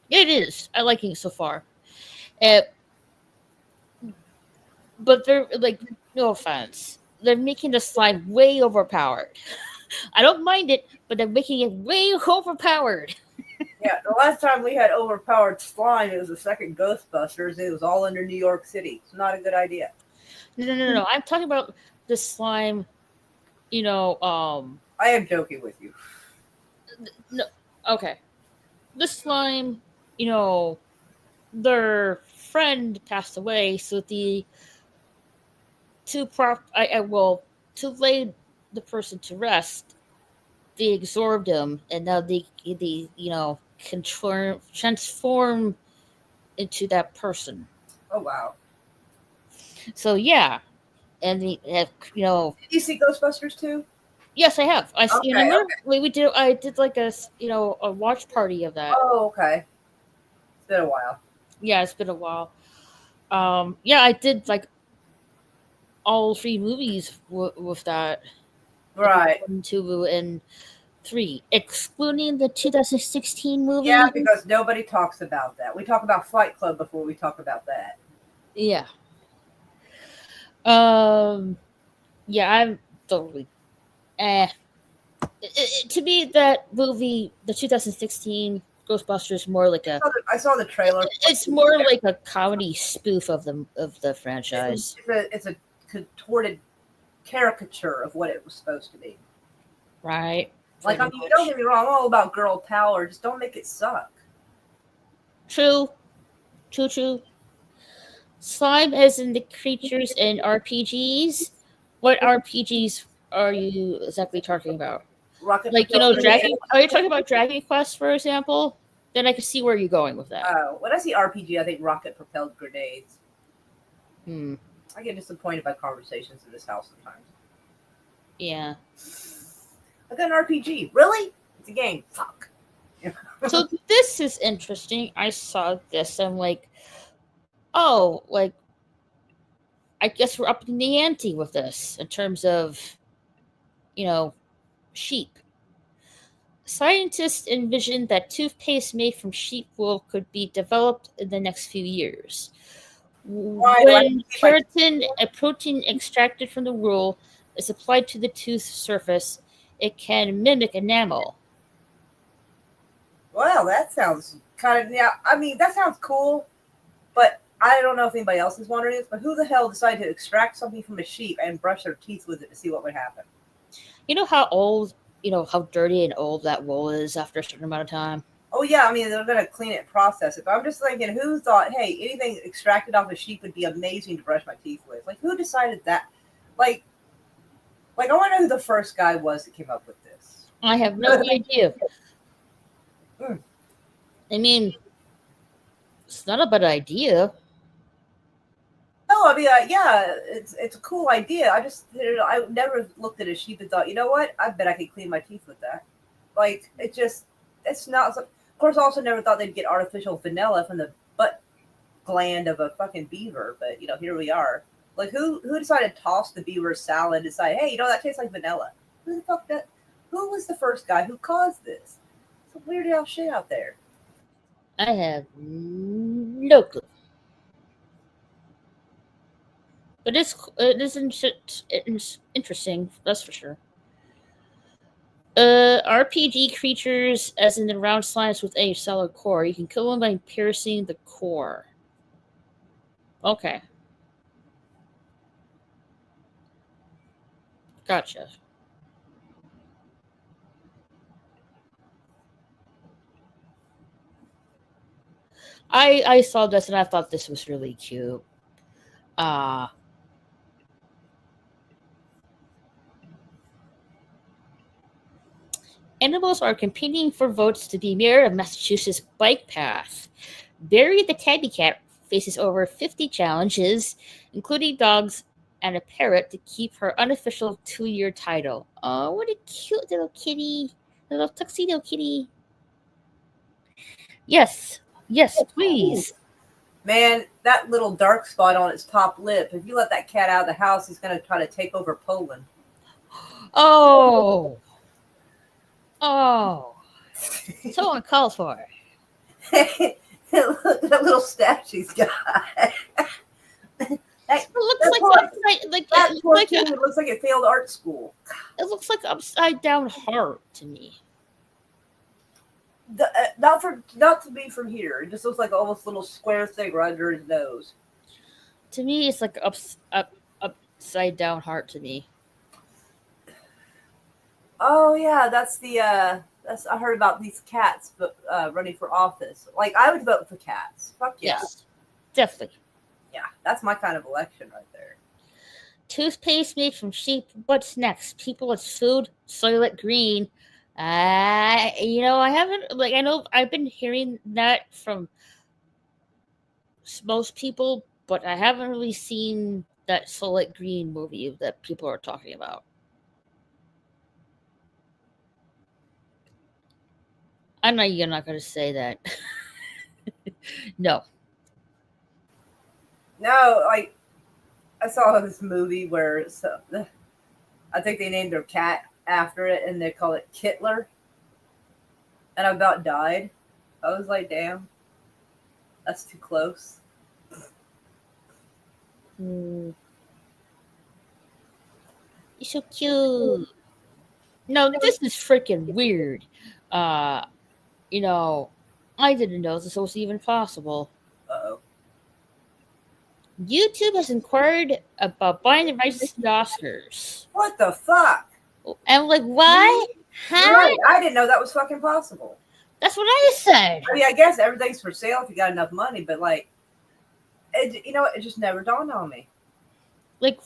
It is. I like it so far. But they're like, no offense, they're making the slime way overpowered. I don't mind it, but they're making it way overpowered. Yeah, the last time we had overpowered slime, it was the second Ghostbusters. It was all under New York City. It's not a good idea. No. I'm talking about the slime. I am joking with you. No, okay. The slime, their friend passed away, so to lay the person to rest, they absorbed him, and now they can transform into that person. Oh, wow. So yeah, and they have Did you see Ghostbusters 2? Yes, I have. Okay, remember okay. we did. I did like a watch party of that. Oh, okay. It's been a while. Yeah, it's been a while. Yeah, I did like all 3 movies with that. Right. 1, 2, and 3, excluding the 2016 movie. Yeah, because nobody talks about that. We talk about Fight Club before we talk about that. Yeah. Yeah, I'm totally. To me, that movie, the 2016 Ghostbusters, more like I saw the trailer. It's more like a comedy spoof of the franchise. It's a contorted caricature of what it was supposed to be. Right. Like, I mean, don't get me wrong, I'm all about girl power. Just don't make it suck. True. Slime as in the creatures in RPGs. What RPGs are you exactly talking about? Rocket Like, Patrol Dragon. Are you talking about Dragon Quest, for example? then I can see where you're going with that. When I see RPG, I think rocket propelled grenades. Hmm. I get disappointed by conversations in this house sometimes. Yeah. I got an RPG. Really? It's a game. Fuck. So this is interesting. I saw this. I'm like, oh, like I guess we're upping the ante with this in terms of, you know, sheep. Scientists envision that toothpaste made from sheep wool could be developed in the next few years. Why do I When keep my keratin, a protein extracted from the wool, is applied to the tooth surface, it can mimic enamel. Well, that sounds kind of yeah. I mean, that sounds cool, but I don't know if anybody else is wondering this. But who the hell decided to extract something from a sheep and brush their teeth with it to see what would happen? You know how old, how dirty and old that wool is after a certain amount of time? Oh yeah, I mean they're gonna clean it and process it. But I'm just thinking, who thought, hey, anything extracted off a sheep would be amazing to brush my teeth with? Like, who decided that? Like, I want to know who the first guy was that came up with this. I have no idea. Mm. I mean, it's not a bad idea. No, I mean, yeah, it's a cool idea. I never looked at a sheep and thought, you know what? I bet I could clean my teeth with that. Like, it's not. Of course, I also never thought they'd get artificial vanilla from the butt gland of a fucking beaver. But here we are. Like, who decided to toss the beaver salad and decide, hey, that tastes like vanilla? Who the fuck that? Who was the first guy who caused this? Some weird ass shit out there. I have no clue. But it's interesting, that's for sure. RPG creatures, as in the round slimes with a solid core, you can kill them by piercing the core. Okay. Gotcha. I saw this and I thought this was really cute. Uh Animals are competing for votes to be mayor of Massachusetts bike path. Barry the tabby cat faces over 50 challenges, including dogs and a parrot, to keep her unofficial 2-year title. Oh, what a cute little kitty. Little tuxedo kitty. Yes. Yes, please. Man, that little dark spot on its top lip, if you let that cat out of the house, he's going to try to take over Poland. Oh. Oh. So uncalled for. Look at that little stash she's got. It looks like it failed art school. It looks like upside down heart to me. Not to be from here. It just looks like almost a little square thing right under his nose. To me, it's like upside down heart to me. Oh yeah, that's I heard about these cats, but running for office. Like, I would vote for cats. Fuck yeah. Yes, definitely. Yeah, that's my kind of election right there. Toothpaste made from sheep. What's next? People, it's food. Soylent Green. I haven't, I know I've been hearing that from most people, but I haven't really seen that Soylent Green movie that people are talking about. I know you're not going to say that. No. No, like, I saw this movie where I think they named their cat after it, and they call it Kittler. And I about died. I was like, damn, that's too close. You're so cute. No, this is freaking weird. I didn't know this was even possible. Uh-oh. YouTube has inquired about buying the rights to the Oscars. What the fuck? And why? Huh? Right. I didn't know that was fucking possible. That's what I said. I mean, I guess everything's for sale if you got enough money, but it just never dawned on me.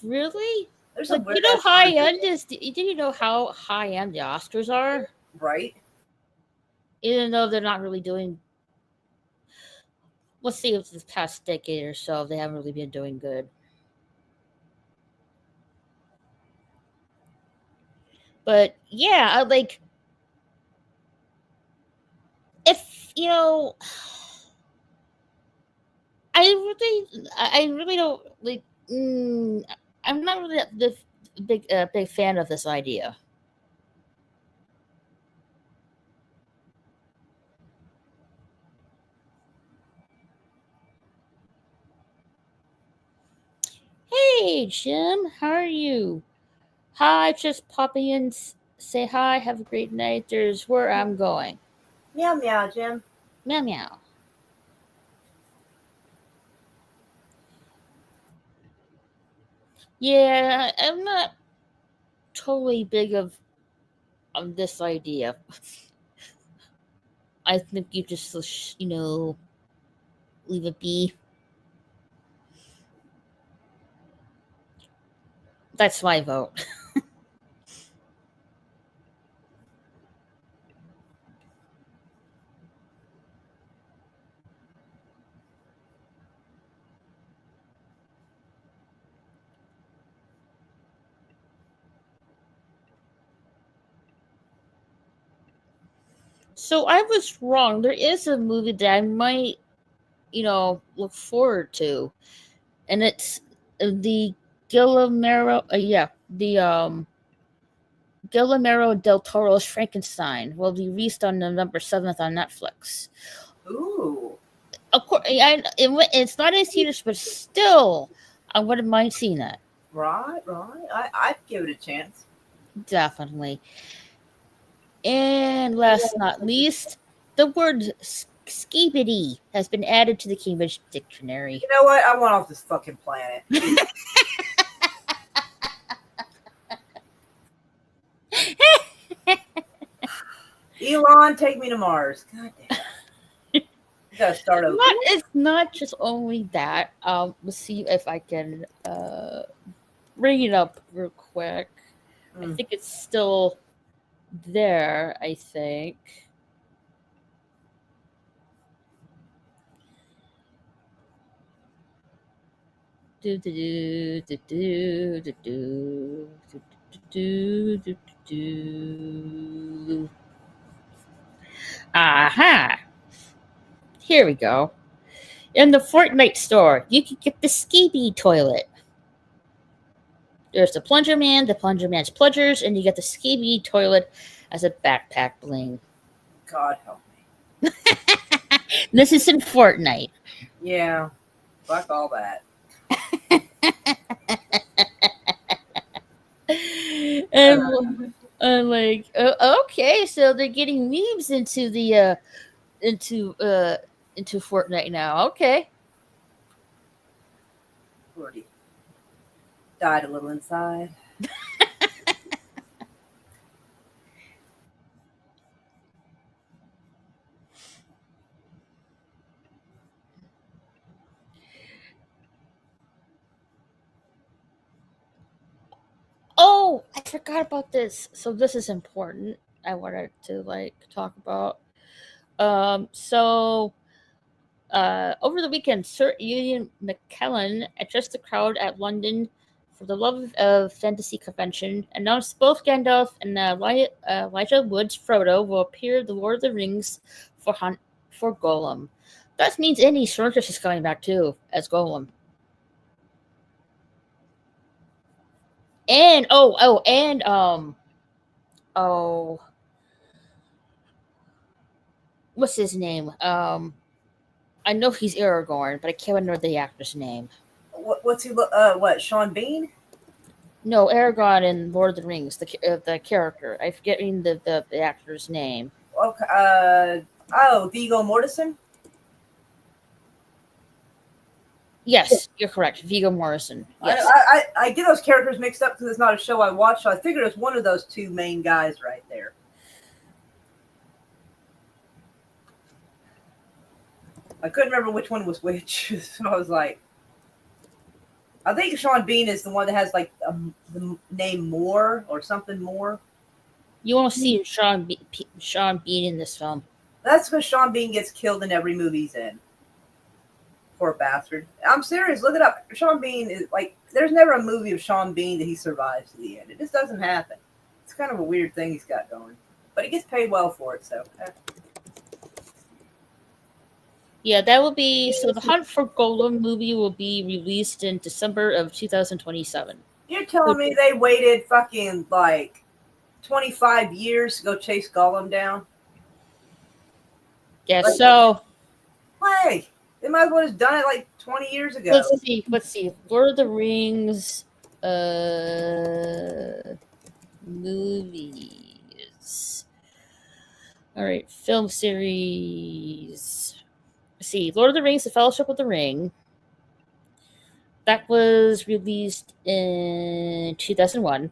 Really? There's how high end is? Did you know how high end the Oscars are? Right. Even though they're not really doing let's see, if this past decade or so, they haven't really been doing good. But yeah, I like if I really don't like. I'm not really the big fan of this idea. Hey, Jim, how are you? Hi, just popping in. Say hi. Have a great night. There's where I'm going. Meow meow, Jim. Meow meow. Yeah, I'm not totally big of on this idea. I think you just leave it be. That's my vote. So I was wrong. There is a movie that I might, look forward to, and it's the Guillermo. Yeah, the Guillermo del Toro's Frankenstein will be released on November 7th on Netflix. Ooh. Of course, it's not in theaters, but still, I wouldn't mind seeing that. Right. I'd give it a chance. Definitely. And last not least, the word skibidi has been added to the Cambridge Dictionary. You know what? I want off this fucking planet. Elon, take me to Mars. God damn. You gotta start over. It's not just only that. Let's see if I can bring it up real quick. I think it's still there, I think. Do do do do do do do do do. Aha! Here we go. In the Fortnite store, you can get the Skippy toilet. There's the Plunger Man, the Plunger Man's plungers, and you get the Skippy toilet as a backpack bling. God help me. This is in Fortnite. Yeah. Fuck all that. And like, okay, so they're getting memes into the into Fortnite now. Okay. Already died a little inside. Oh, I forgot about this. So this is important. I wanted to talk about. So over the weekend, Sir Ian McKellen addressed the crowd at London for the Love of Fantasy convention, announced both Gandalf and Elijah Wood's Frodo will appear in The Lord of the Rings for Gollum. That means Andy Serkis is coming back too as Gollum. And what's his name? I know he's Aragorn, but I can't remember the actor's name. What's he? What? Sean Bean? No, Aragorn in Lord of the Rings, the character. I forget the actor's name. Okay. Viggo Mortensen. Yes, you're correct. Viggo Mortensen. Yes. I get those characters mixed up because it's not a show I watch, so I figured it's one of those two main guys right there. I couldn't remember which one was which, so I was like, I think Sean Bean is the one that has like the name Moore or something Moore. You won't see Sean Bean in this film. That's because Sean Bean gets killed in every movie he's in. Poor bastard. I'm serious. Look it up. Sean Bean is like, there's never a movie of Sean Bean that he survives to the end. It just doesn't happen. It's kind of a weird thing he's got going, but he gets paid well for it. So, Yeah, that will be so. The Hunt for Golem movie will be released in December of 2027. you're telling me they waited fucking like 25 years to go chase Gollum down? Yeah, Like, so hey, they might as well have done it like 20 years ago. let's see. Let's see. Lord of the Rings movies. All right, film series. Let's see. Lord of the Rings: The Fellowship of the Ring. That was released in 2001.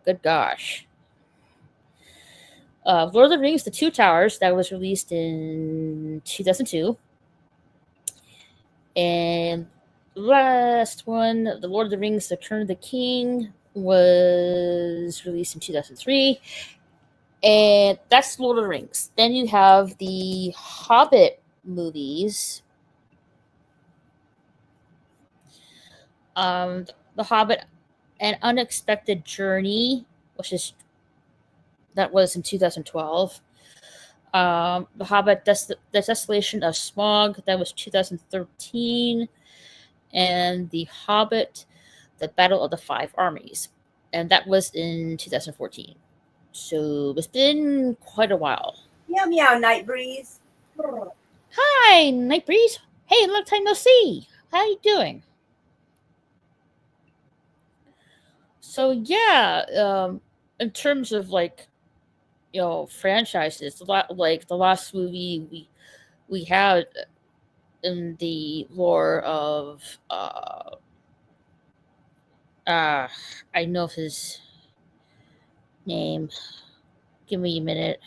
Good gosh. Lord of the Rings: The Two Towers. That was released in 2002. And the last one, The Lord of the Rings: Return of the King, was released in 2003. And that's Lord of the Rings. Then you have the Hobbit movies. The Hobbit: An Unexpected Journey, that was in 2012. The Hobbit: The Desolation of Smog, that was 2013. And The Hobbit: The Battle of the Five Armies, and that was in 2014. So it's been quite a while. Meow meow, Night Breeze. Hi, Night Breeze. Hey, long time no see. How you doing? So yeah, in terms of like franchises, a lot like the last movie we had in the lore of I know his name. Give me a minute.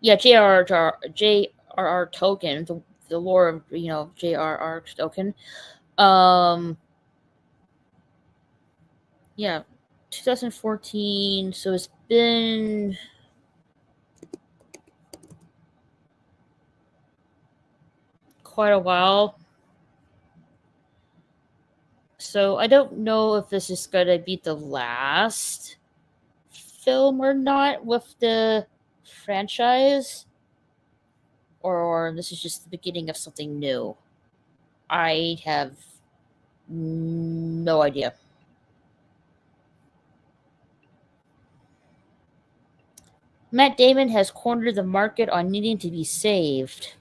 Yeah, J.R.R. Tolkien, the lore of J.R.R. Tolkien. Yeah, 2014. So it's been quite a while. So I don't know if this is gonna be the last film or not with the franchise, or this is just the beginning of something new. I have no idea. Matt Damon has cornered the market on needing to be saved.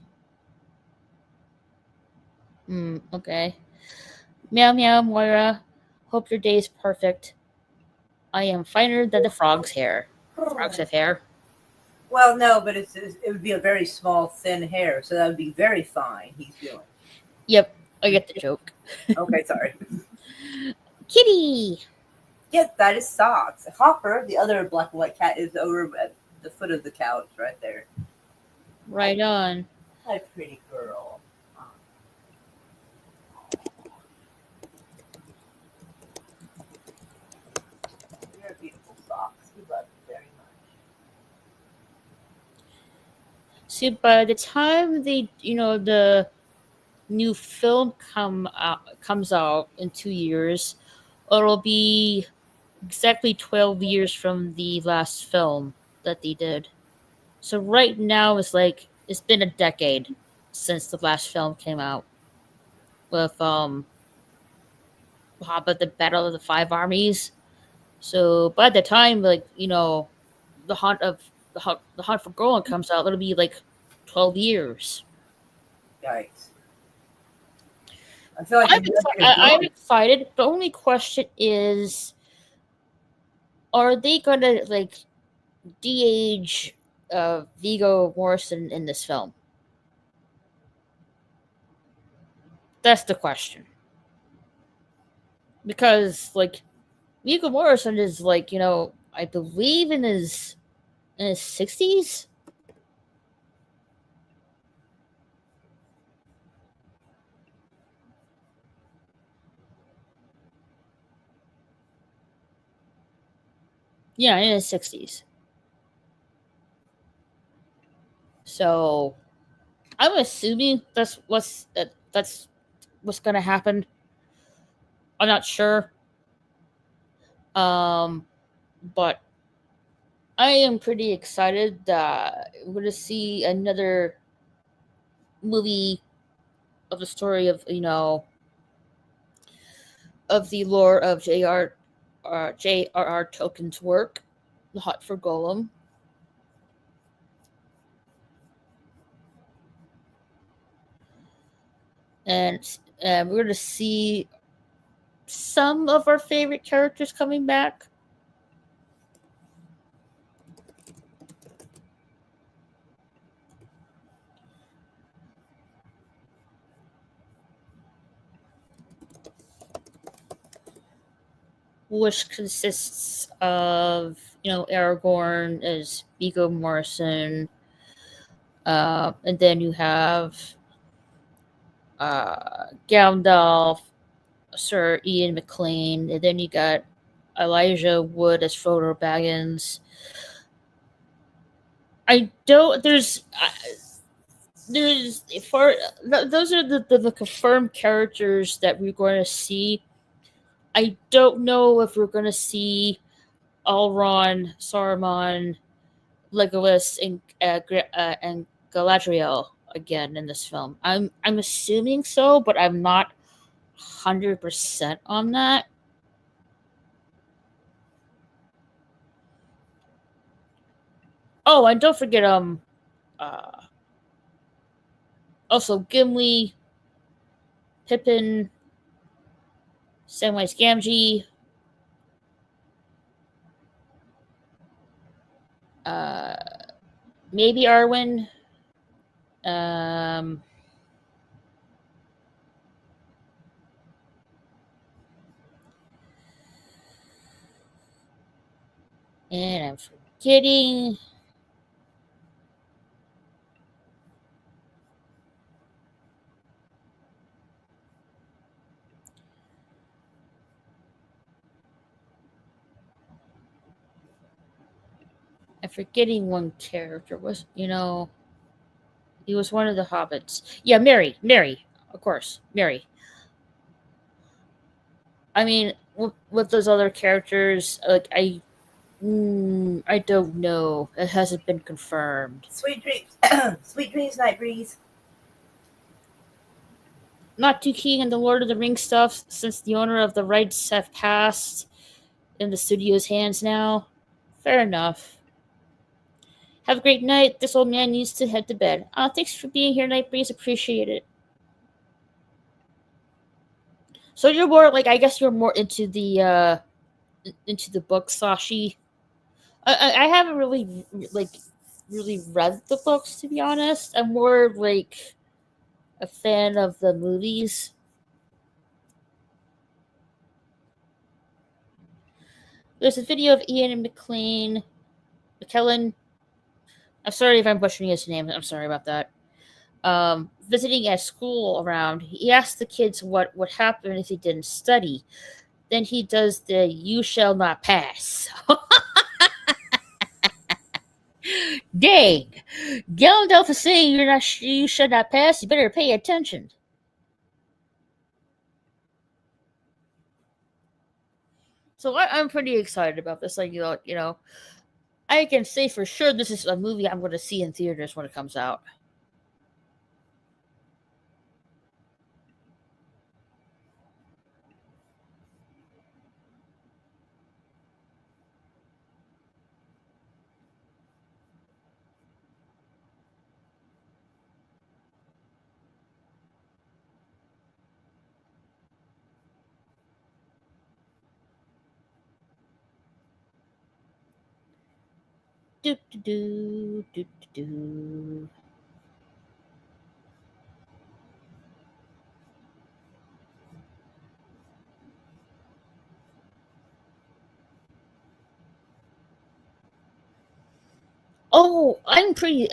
Okay. Meow meow, Moira. Hope your day is perfect. I am finer than the frog's hair. Frogs have hair. Well, no, but it would be a very small, thin hair, so that would be very fine. He's doing. Yep, I get the joke. Okay, sorry. Kitty! Yes, that is Socks. Hopper, the other black and white cat, is over at the foot of the couch right there. Right on. Hi, pretty girl. You're a beautiful Socks. We love you very much. See, by the time the new film comes out in 2 years, it'll be exactly 12 years from the last film that they did. So right now it's been a decade since the last film came out with Hobbit: The Battle of the Five Armies. So by the time the the Hunt for Golan comes out, it'll be like 12 years. Yikes. I feel like I'm excited. The only question is, are they gonna de-age Viggo Morrison in this film? That's the question. Because Viggo Morrison is I believe in his 60s. Yeah, in his 60s. So I'm assuming that's what's gonna happen. I'm not sure. Um, but I am pretty excited that we're gonna see another movie of the story of of the lore of J.R.R. Tolkien's work, The Hunt for Golem, and we're gonna see some of our favorite characters coming back. Which consists of Aragorn as Viggo Morrison, and then you have Gandalf, Sir Ian McLean, and then you got Elijah Wood as Frodo Baggins. I don't. There's for those are the confirmed characters that we're going to see. I don't know if we're going to see Elrond, Saruman, Legolas, and Galadriel again in this film. I'm assuming so, but I'm not 100% on that. Oh, and don't forget uh also Gimli, Pippin, Samwise Gamgee, uh maybe Arwen, um and I'm forgetting. I'm forgetting one character. He was one of the hobbits. Yeah, Mary, of course, Mary. I mean, with those other characters, like I don't know. It hasn't been confirmed. Sweet dreams, sweet dreams, night breeze. Not too keen on the Lord of the Rings stuff since the owner of the rights have passed in the studio's hands now. Fair enough. Have a great night. This old man needs to head to bed. Thanks for being here, Night Breeze. Appreciate it. So you're more like, I guess you're more into the book, Sashi. I haven't really really read the books, to be honest. I'm more like a fan of the movies. There's a video of Ian McKellen. I'm sorry if I'm butchering his name. I'm sorry about that. Visiting a school around. He asked the kids what would happen if they didn't study. Then he does the "You shall not pass." Dang, Gandalf is saying you should not pass. You better pay attention. So I'm pretty excited about this. Like I can say for sure this is a movie I'm going to see in theaters when it comes out. Do do do do do do. Oh, I'm pretty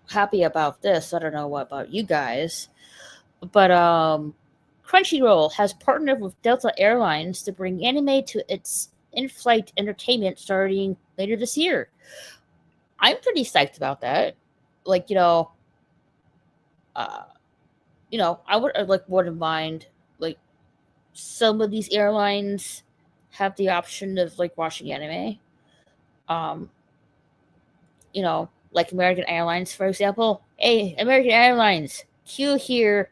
happy about this. I don't know what about you guys, but Crunchyroll has partnered with Delta Airlines to bring anime to its in-flight entertainment starting later this year. I'm pretty psyched about that. Like, uh, I wouldn't mind, like, some of these airlines have the option of like watching anime. Um, like American Airlines, for example. Hey, American Airlines, Q here.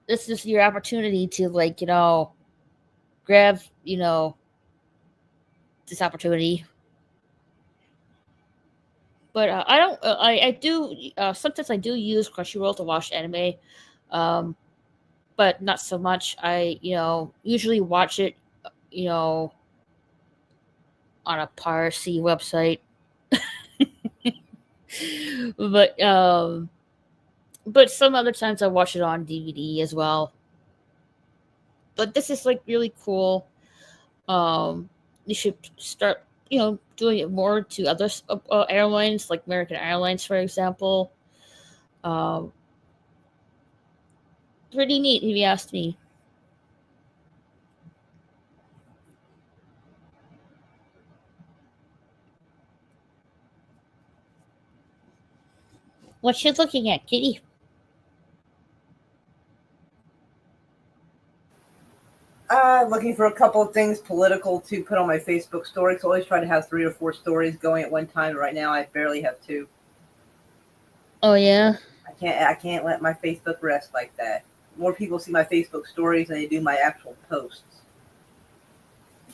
This is your opportunity to, like, grab, this opportunity. But I don't. I do. Sometimes I do use Crunchyroll to watch anime, um, but not so much. I usually watch it, you know, on a piracy website. but some other times I watch it on DVD as well. But this is like really cool. You should start, doing it more to other airlines, like American Airlines, for example. Um, Pretty neat, if you asked me. What you looking at, Kitty? Looking for a couple of things political to put on my Facebook story. So I always try to have 3 or 4 stories going at one time. Right now, I barely have 2. Oh yeah. I can't let my Facebook rest like that. More people see my Facebook stories than they do my actual posts.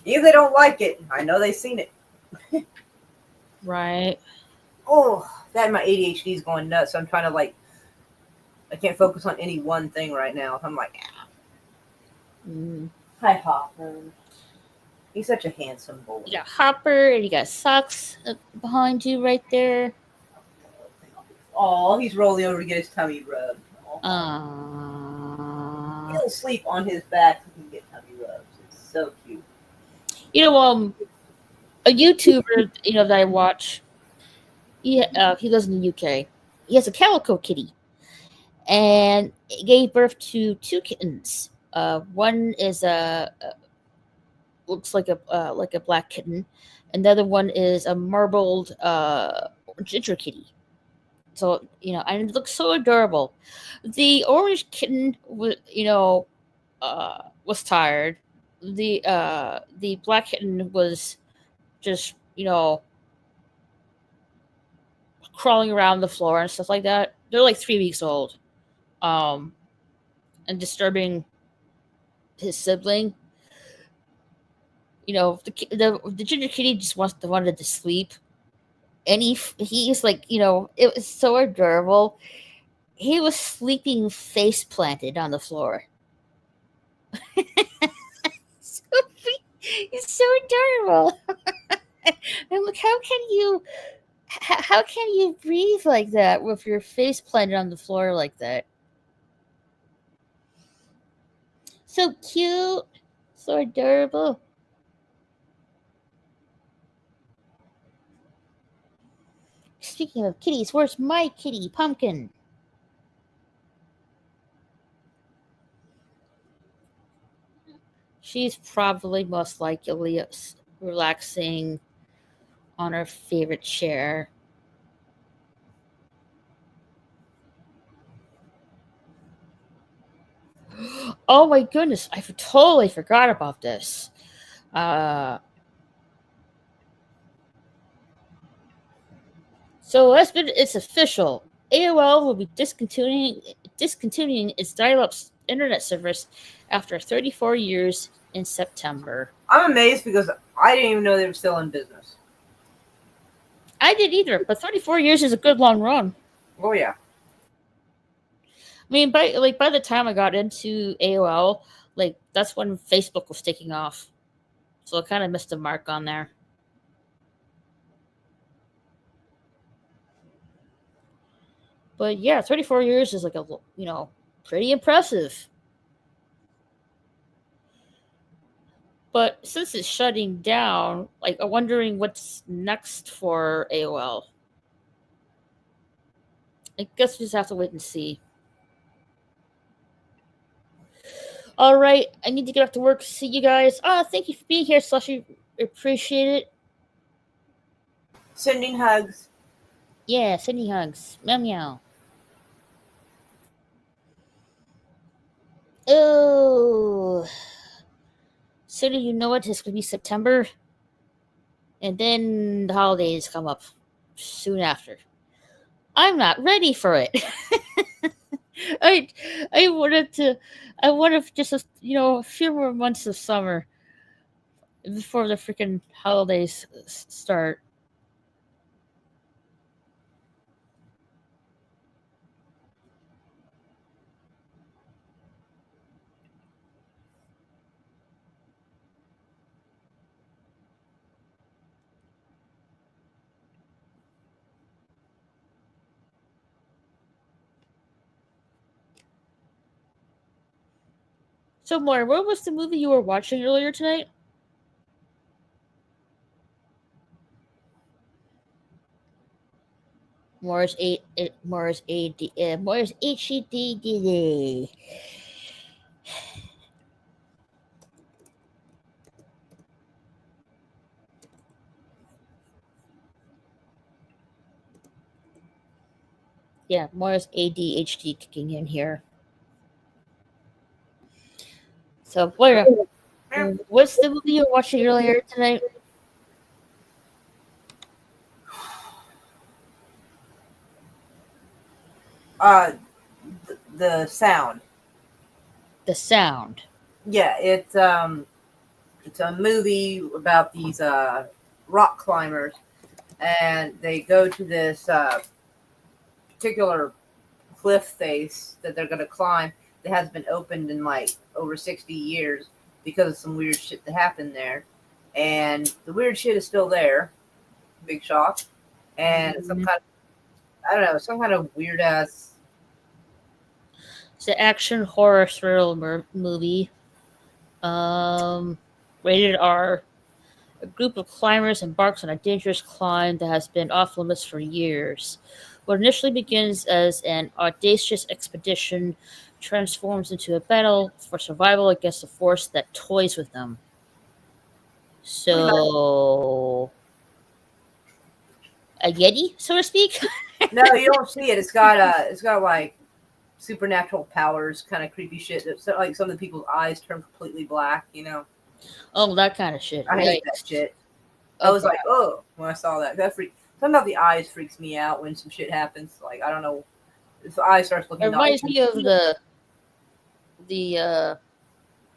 Even if they don't like it, I know they've seen it. Right. Oh, that and my ADHD is going nuts. So I'm trying to, like, I can't focus on any one thing right now. I'm like, Mm. hi Hopper. He's such a handsome boy. You got Hopper, and you got Socks behind you right there. Oh, he's rolling over to get his tummy rubbed. Aww. He'll sleep on his back so he can get tummy rubs. It's so cute. A YouTuber, that I watch, he lives in the UK. He has a calico kitty, and it gave birth to 2 kittens. One is looks like a black kitten, and the other one is a marbled ginger kitty. So and it looks so adorable. The orange kitten was tired. The black kitten was just crawling around the floor and stuff like that. They're like 3 weeks old, um, and disturbing his sibling. The ginger kitty just wanted to sleep, and he's like, it was so adorable. He was sleeping face planted on the floor. So It's so adorable. I'm like, how can you breathe like that with your face planted on the floor like that? So cute, so adorable. Speaking of kitties, where's my kitty, Pumpkin? She's probably most likely relaxing on her favorite chair. Oh my goodness, I totally forgot about this. Uh, so it's official. AOL will be discontinuing its dial-up internet service after 34 years in September. I'm amazed because I didn't even know they were still in business. I didn't either, but 34 years is a good long run. Oh yeah. I mean, by the time I got into AOL, like that's when Facebook was taking off, so I kind of missed the mark on there. But yeah, 34 years is like pretty impressive. But since it's shutting down, like I'm wondering what's next for AOL. I guess we just have to wait and see. All right, I need to get off to work. See you guys. Thank you for being here, Slushy. Appreciate it. Sending hugs. Yeah, sending hugs. Meow meow. Oh, so do you know what? It's gonna be September, and then the holidays come up soon after. I'm not ready for it. I I wanted to. I wanted just a few more months of summer before the freaking holidays start. So, Moira, what was the movie you were watching earlier tonight? Morris HED. Yeah, Morris ADHD kicking in here. So, Moira, what's the movie you were watching earlier tonight? Uh, the sound. The Sound. Yeah, it's a movie about these rock climbers, and they go to this particular cliff face that they're going to climb that has been opened in like over 60 years because of some weird shit that happened there. And the weird shit is still there. Big shock. And some kind of, I don't know, some kind of weird ass. It's an action horror thriller movie. Um, Rated R. A group of climbers embarks on a dangerous climb that has been off limits for years. What initially begins as an audacious expedition transforms into a battle for survival against a force that toys with them. So, a yeti, so to speak. No, you don't see it. It's got like supernatural powers, kind of creepy shit. So, like some of the people's eyes turn completely black. You know, Oh, that kind of shit. I hate that Yikes. shit. I was Okay. like, oh, when I saw that. Something about the eyes freaks me out when some shit happens. Like I don't know, if the eye starts It looking nice. reminds me of the uh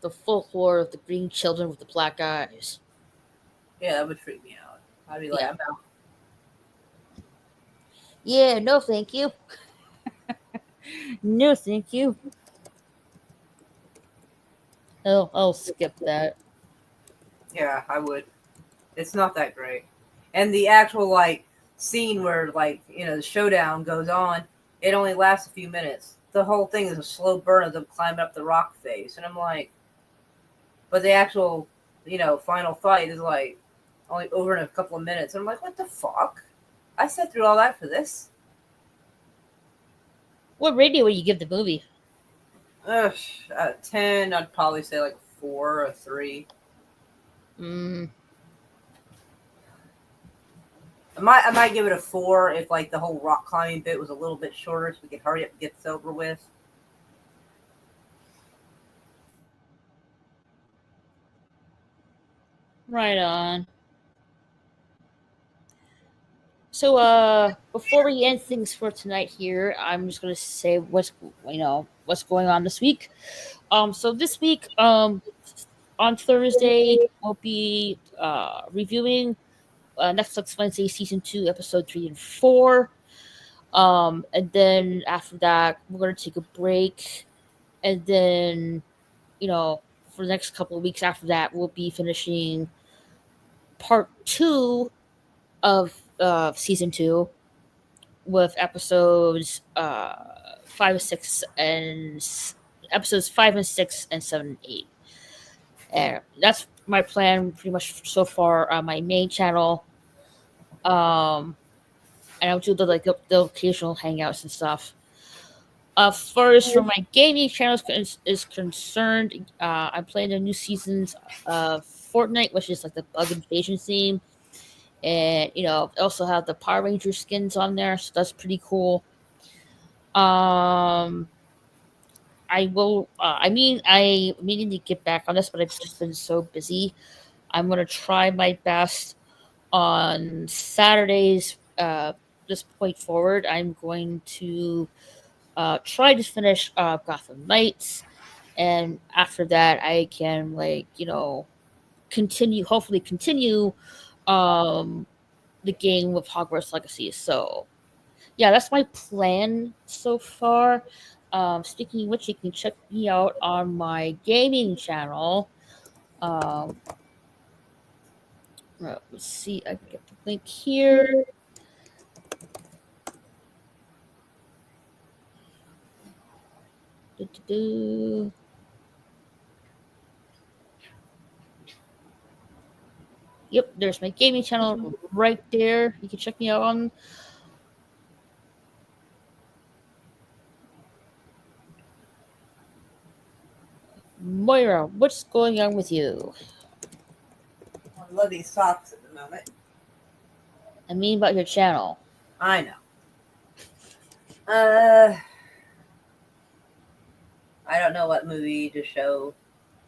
the folklore of the green children with the black eyes. Yeah, that would freak me out. I'd be like, Yeah. I'm out. Yeah, no thank you. No thank you. I'll skip that. Yeah, I would. It's not that great. And the actual like scene where like the showdown goes on, it only lasts a few minutes. The whole thing is a slow burn of them climbing up the rock face, and I'm like, but the actual final fight is like only over in a couple of minutes. And I'm like, what the fuck? I sat through all that for this. What rating would you give the movie? Ugh, out of 10, I'd probably say like 4 or 3. Mm, I might give it a 4 if like the whole rock climbing bit was a little bit shorter, so we could hurry up and get this over with. right on. So, before we end things for tonight here, I'm just gonna say what's going on this week. So this week, on Thursday, we'll be reviewing Netflix Wednesday season 2, episode 3 and 4. And then after that, we're gonna take a break, and then for the next couple of weeks after that, we'll be finishing part 2 of season 2 with five, six, and episodes 5 and 6 and 7 and 8. And that's my plan pretty much so far on my main channel. And I'll do the occasional hangouts and stuff. First, for my gaming channel is concerned, I'm playing the new seasons of Fortnite, which is like the Bug Invasion theme, and I also have the Power Ranger skins on there, so that's pretty cool. Um, I will. I meaning to get back on this, but I've just been so busy. I'm gonna try my best on Saturdays. This point forward, I'm going to try to finish Gotham Knights, and after that, I can continue. Hopefully, continue um, the game with Hogwarts Legacy. So yeah, that's my plan so far. Speaking of which, you can check me out on my gaming channel. Um, let's see, I can get the link here. Do-do-do. Yep, there's my gaming channel right there. You can check me out on. Moira, what's going on with you? I love these socks at the moment. I mean about your channel. I know. I don't know what movie to show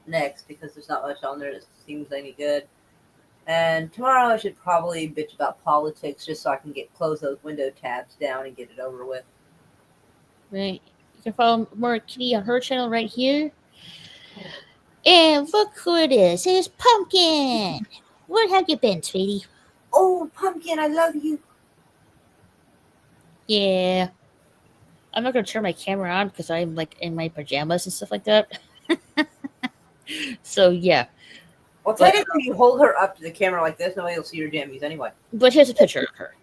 next because there's not much on there that seems any good. And tomorrow I should probably bitch about politics just so I can close those window tabs down and get it over with. Right. You can follow Moira Kitty on her channel right here. And look who it is. It's Pumpkin. Where have you been, sweetie? Oh, Pumpkin, I love you. Yeah. I'm not gonna turn my camera on because I'm like in my pajamas and stuff like that. So yeah. Well, technically, you hold her up to the camera like this, nobody will see your jammies anyway. But here's a picture of her.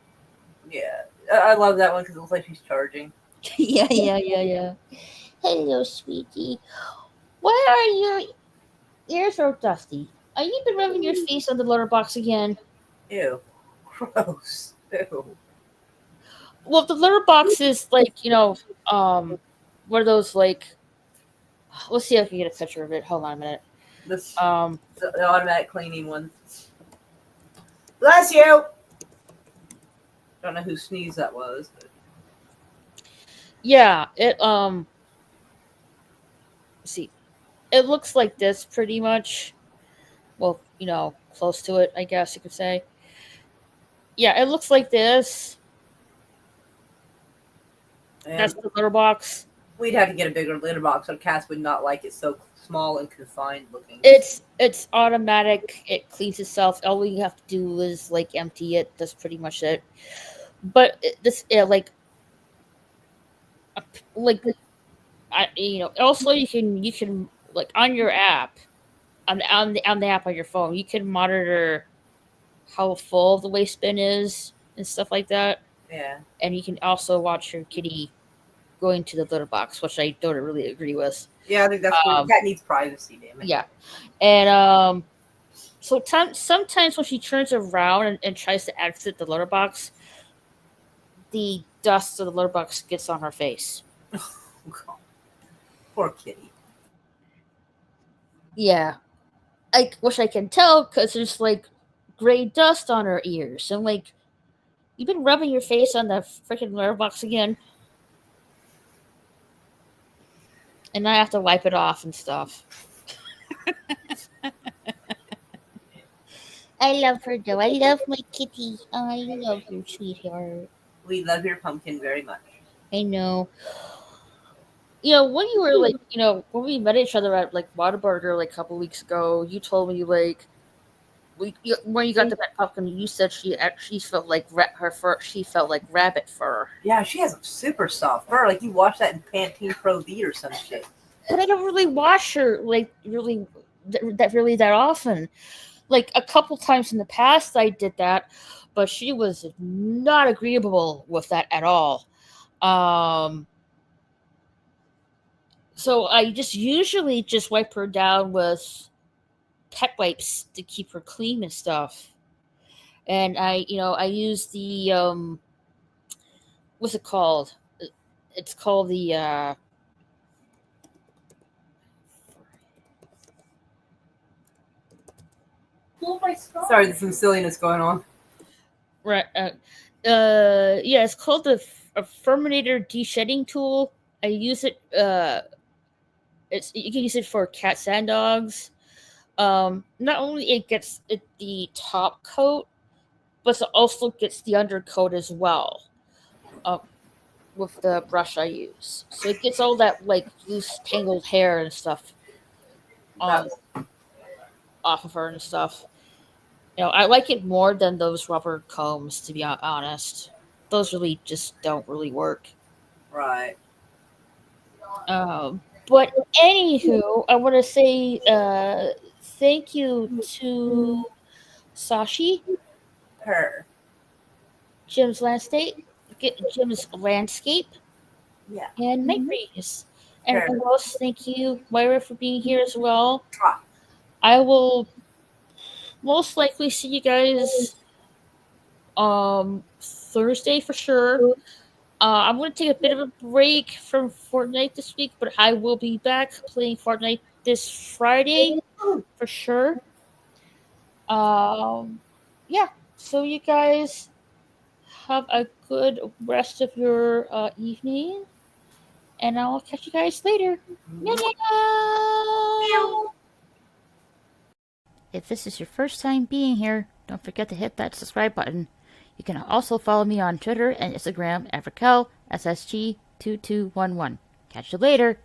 Yeah, I love that one because it looks like she's charging. Yeah. Hello, sweetie. Why are your ears so dusty? Are you been rubbing your face on the litter box again? Ew. Gross. Ew. Well, the litter box is like, one of those like. Let's see if I can get a picture of it. Hold on a minute. This the automatic cleaning one. Bless you. Don't know who sneezed that was. But. Yeah, it see, it looks like this pretty much. Well, close to it, I guess you could say. Yeah, it looks like this. And that's the litter box. We'd have to get a bigger litter box, so cats would not like it so small and confined looking. It's automatic. It cleans itself. All you have to do is like empty it. That's pretty much it. But also you can like on your app, on the app on your phone, you can monitor how full the waste bin is and stuff like that. Yeah. And you can also watch your kitty going to the litter box, which I don't really agree with. Yeah, I think that's cat needs privacy, damn it. Yeah. And so sometimes when she turns around and tries to exit the litter box, the dust of the litter box gets on her face. Oh, God. Poor kitty. Yeah. Which I can tell because there's like gray dust on her ears. I'm like, you've been rubbing your face on the freaking litter box again. And I have to wipe it off and stuff. I love her though. I love my kitty. I love your sweetheart. We love your Pumpkin very much. I know. When you were like, when we met each other at like Whataburger like a couple weeks ago, you told me like, when you got the pet Pumpkin, you said she actually felt like her fur. She felt like rabbit fur. Yeah, she has a super soft fur. Like you wash that in Pantene Pro V or some shit. But I don't really wash her like that often. Like a couple times in the past, I did that, but she was not agreeable with that at all. So I usually just wipe her down with pet wipes to keep her clean and stuff. And I use the what's it called? It's called the Sorry, there's some silliness going on. right. Yeah, it's called the Affirmator Deshedding tool. I use it. You can use it for cats and dogs. Not only it gets the top coat, but it also gets the undercoat as well. Uh, with the brush I use, so it gets all that like loose, tangled hair and stuff on That's off of her and stuff. I like it more than those rubber combs, to be honest. Those really just don't really work. right. But anywho, I want to say thank you to Sashi, Her. Jim's Jim's Landscape, Yeah. and Night Breeze. And Her. of course, thank you, Moira, for being here as well. Ah, I will most likely see you guys Thursday for sure. I'm going to take a bit of a break from Fortnite this week, but I will be back playing Fortnite this Friday for sure. Yeah, so you guys have a good rest of your evening, and I'll catch you guys later. Meow, meow. If this is your first time being here, don't forget to hit that subscribe button. You can also follow me on Twitter and Instagram at RaquelSSG2211. Catch you later.